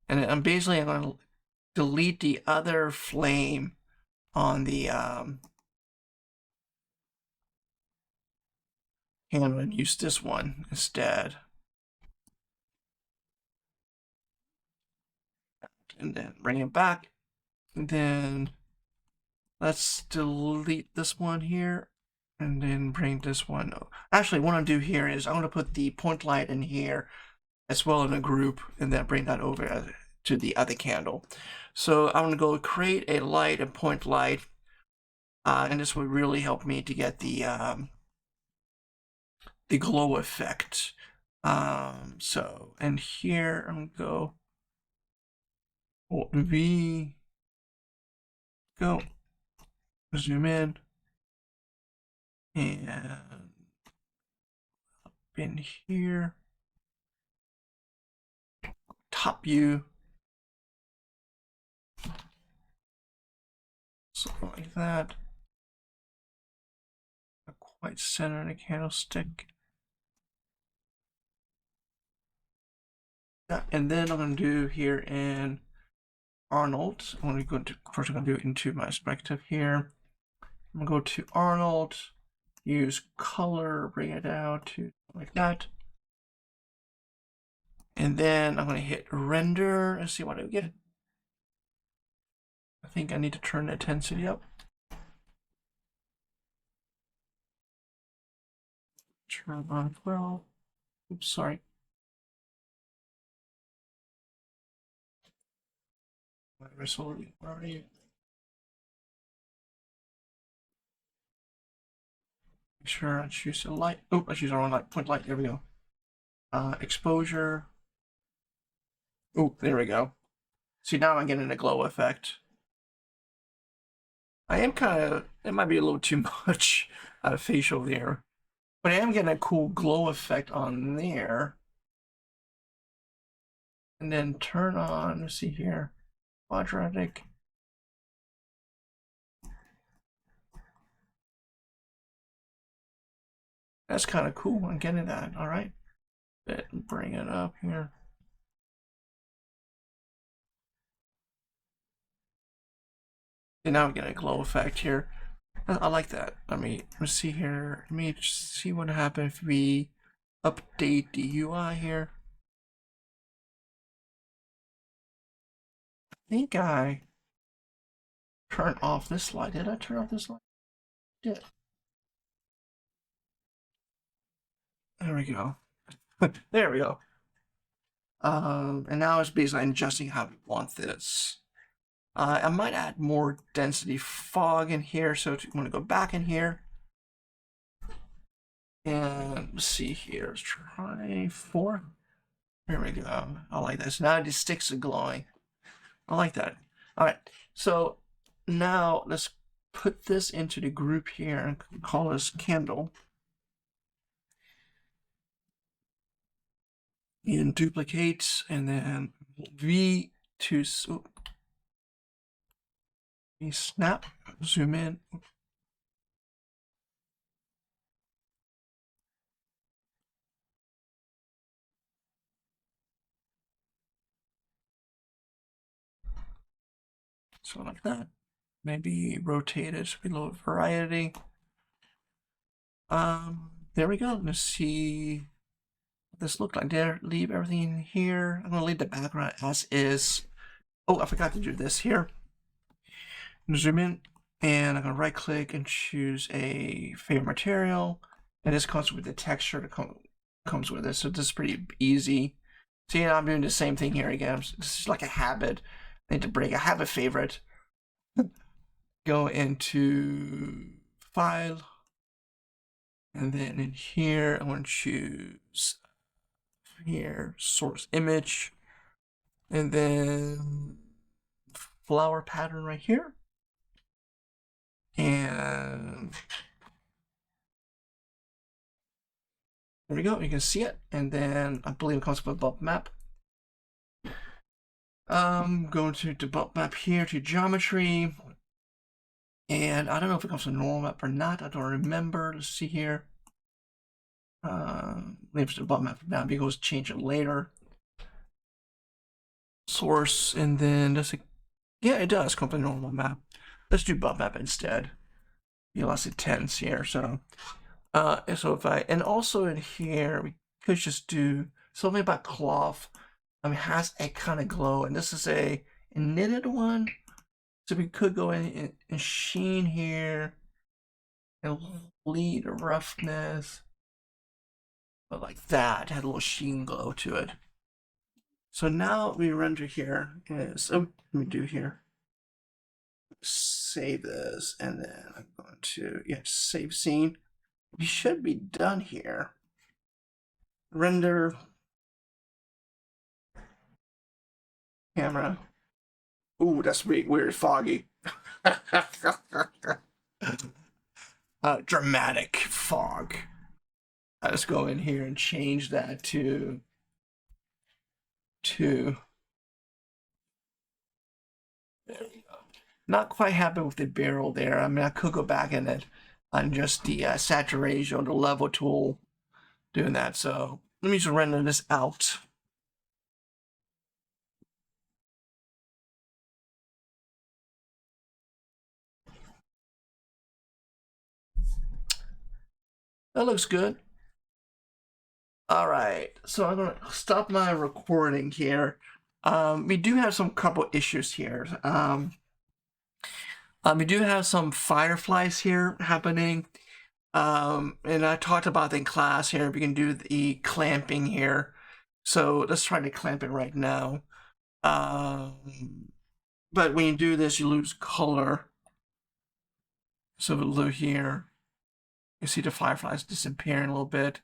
And I'm basically going to delete the other flame on the handle and use this one instead. And then bring it back. And then let's delete this one here. And then bring this one. Actually, what I'm going to do here is I'm going to put the point light in here as well in a group, and then bring that over to the other candle. So I'm going to go create a light and point light, and this would really help me to get the glow effect. So, and here I'm going to go Alt V, go, zoom in, and up in here, top view, something like that. Not quite center in a candlestick. Yeah, and then I'm going to do here in Arnold. I'm going to first I'm going to do it into my perspective here. I'm going to go to Arnold, use color, bring it down to like that. And then I'm going to hit render and see what I get. I think I need to turn the intensity up. Turn on 12. Oops, sorry. Where are you? Make sure I choose a light. Oh, I choose the wrong light. Point light. There we go. Exposure. Oh, there we go. See, now I'm getting a glow effect. I am kind of, it might be a little too much facial there, but I am getting a cool glow effect on there. And then turn on, let's see here, quadratic. That's kind of cool. I'm getting that. All right. Bring it up here. And now we get a glow effect here. I like that. I mean, let's see here. Let me see what happens if we update the UI here. I think I turned off this light. Did I turn off this light? Did. There we go. There we go. And now it's basically adjusting how we want this. I might add more density fog in here. So I'm going to go back in here. And let's see here. Let's try 4. There we go. I like this. Now the sticks are glowing. I like that. All right. So now let's put this into the group here and call this candle. And duplicate, and then V to snap, zoom in. So like that. Maybe rotate it below variety. There we go. Let's see what this looked like. There, leave everything in here. I'm gonna leave the background as is. Oh, I forgot to do this here. Zoom in, and I'm gonna right click and choose a favorite material. And this comes with the texture that comes with it. So this is pretty easy. See, I'm doing the same thing here again. This is like a habit. I need to break. I have a favorite. Go into File. And then in here, I'm going to choose here, source image. And then flower pattern right here. And there we go. You can see it. And then I believe it comes with a bump map. Going to the bump map here to geometry. And I don't know if it comes with a normal map or not. I don't remember. Let's see here. Leave the bump map now because change it later. Source, and then does it? Yeah, it does come with a normal map. Let's do bump map instead. You lost it 10s here, so if I, and also in here we could just do something about cloth. It has a kind of glow, and this is a knitted one, so we could go in and sheen here and lead a roughness, but like that, it had a little sheen glow to it. So now we render here is, oh, let me do here. Save this, and then I'm going to, save scene. We should be done here. Render camera. Ooh, that's weird, foggy. Dramatic fog. Let's go in here and change that to there we go. Not quite happy with the barrel there. I mean, I could go back in it on just the saturation or the level tool doing that. So let me just render this out. That looks good. All right, so I'm gonna stop my recording here. We do have some couple issues here. We do have some fireflies here happening. And I talked about in class here, we can do the clamping here. So let's try to clamp it right now. But when you do this, you lose color. So we'll look here. You see the fireflies disappearing a little bit.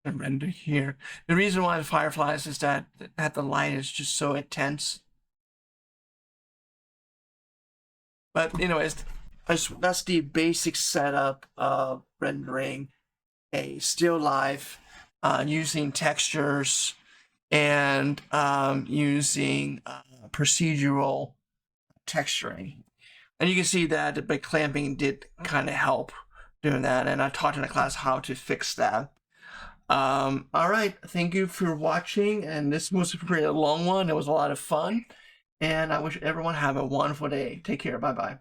And render here. The reason why the fireflies is that the light is just so intense. But anyways, that's the basic setup of rendering a still life using textures and using procedural texturing. And you can see that the clamping did kind of help doing that. And I taught in the class how to fix that. All right, thank you for watching, and this was a pretty long one. It was a lot of fun, and I wish everyone have a wonderful day. Take care. Bye-bye.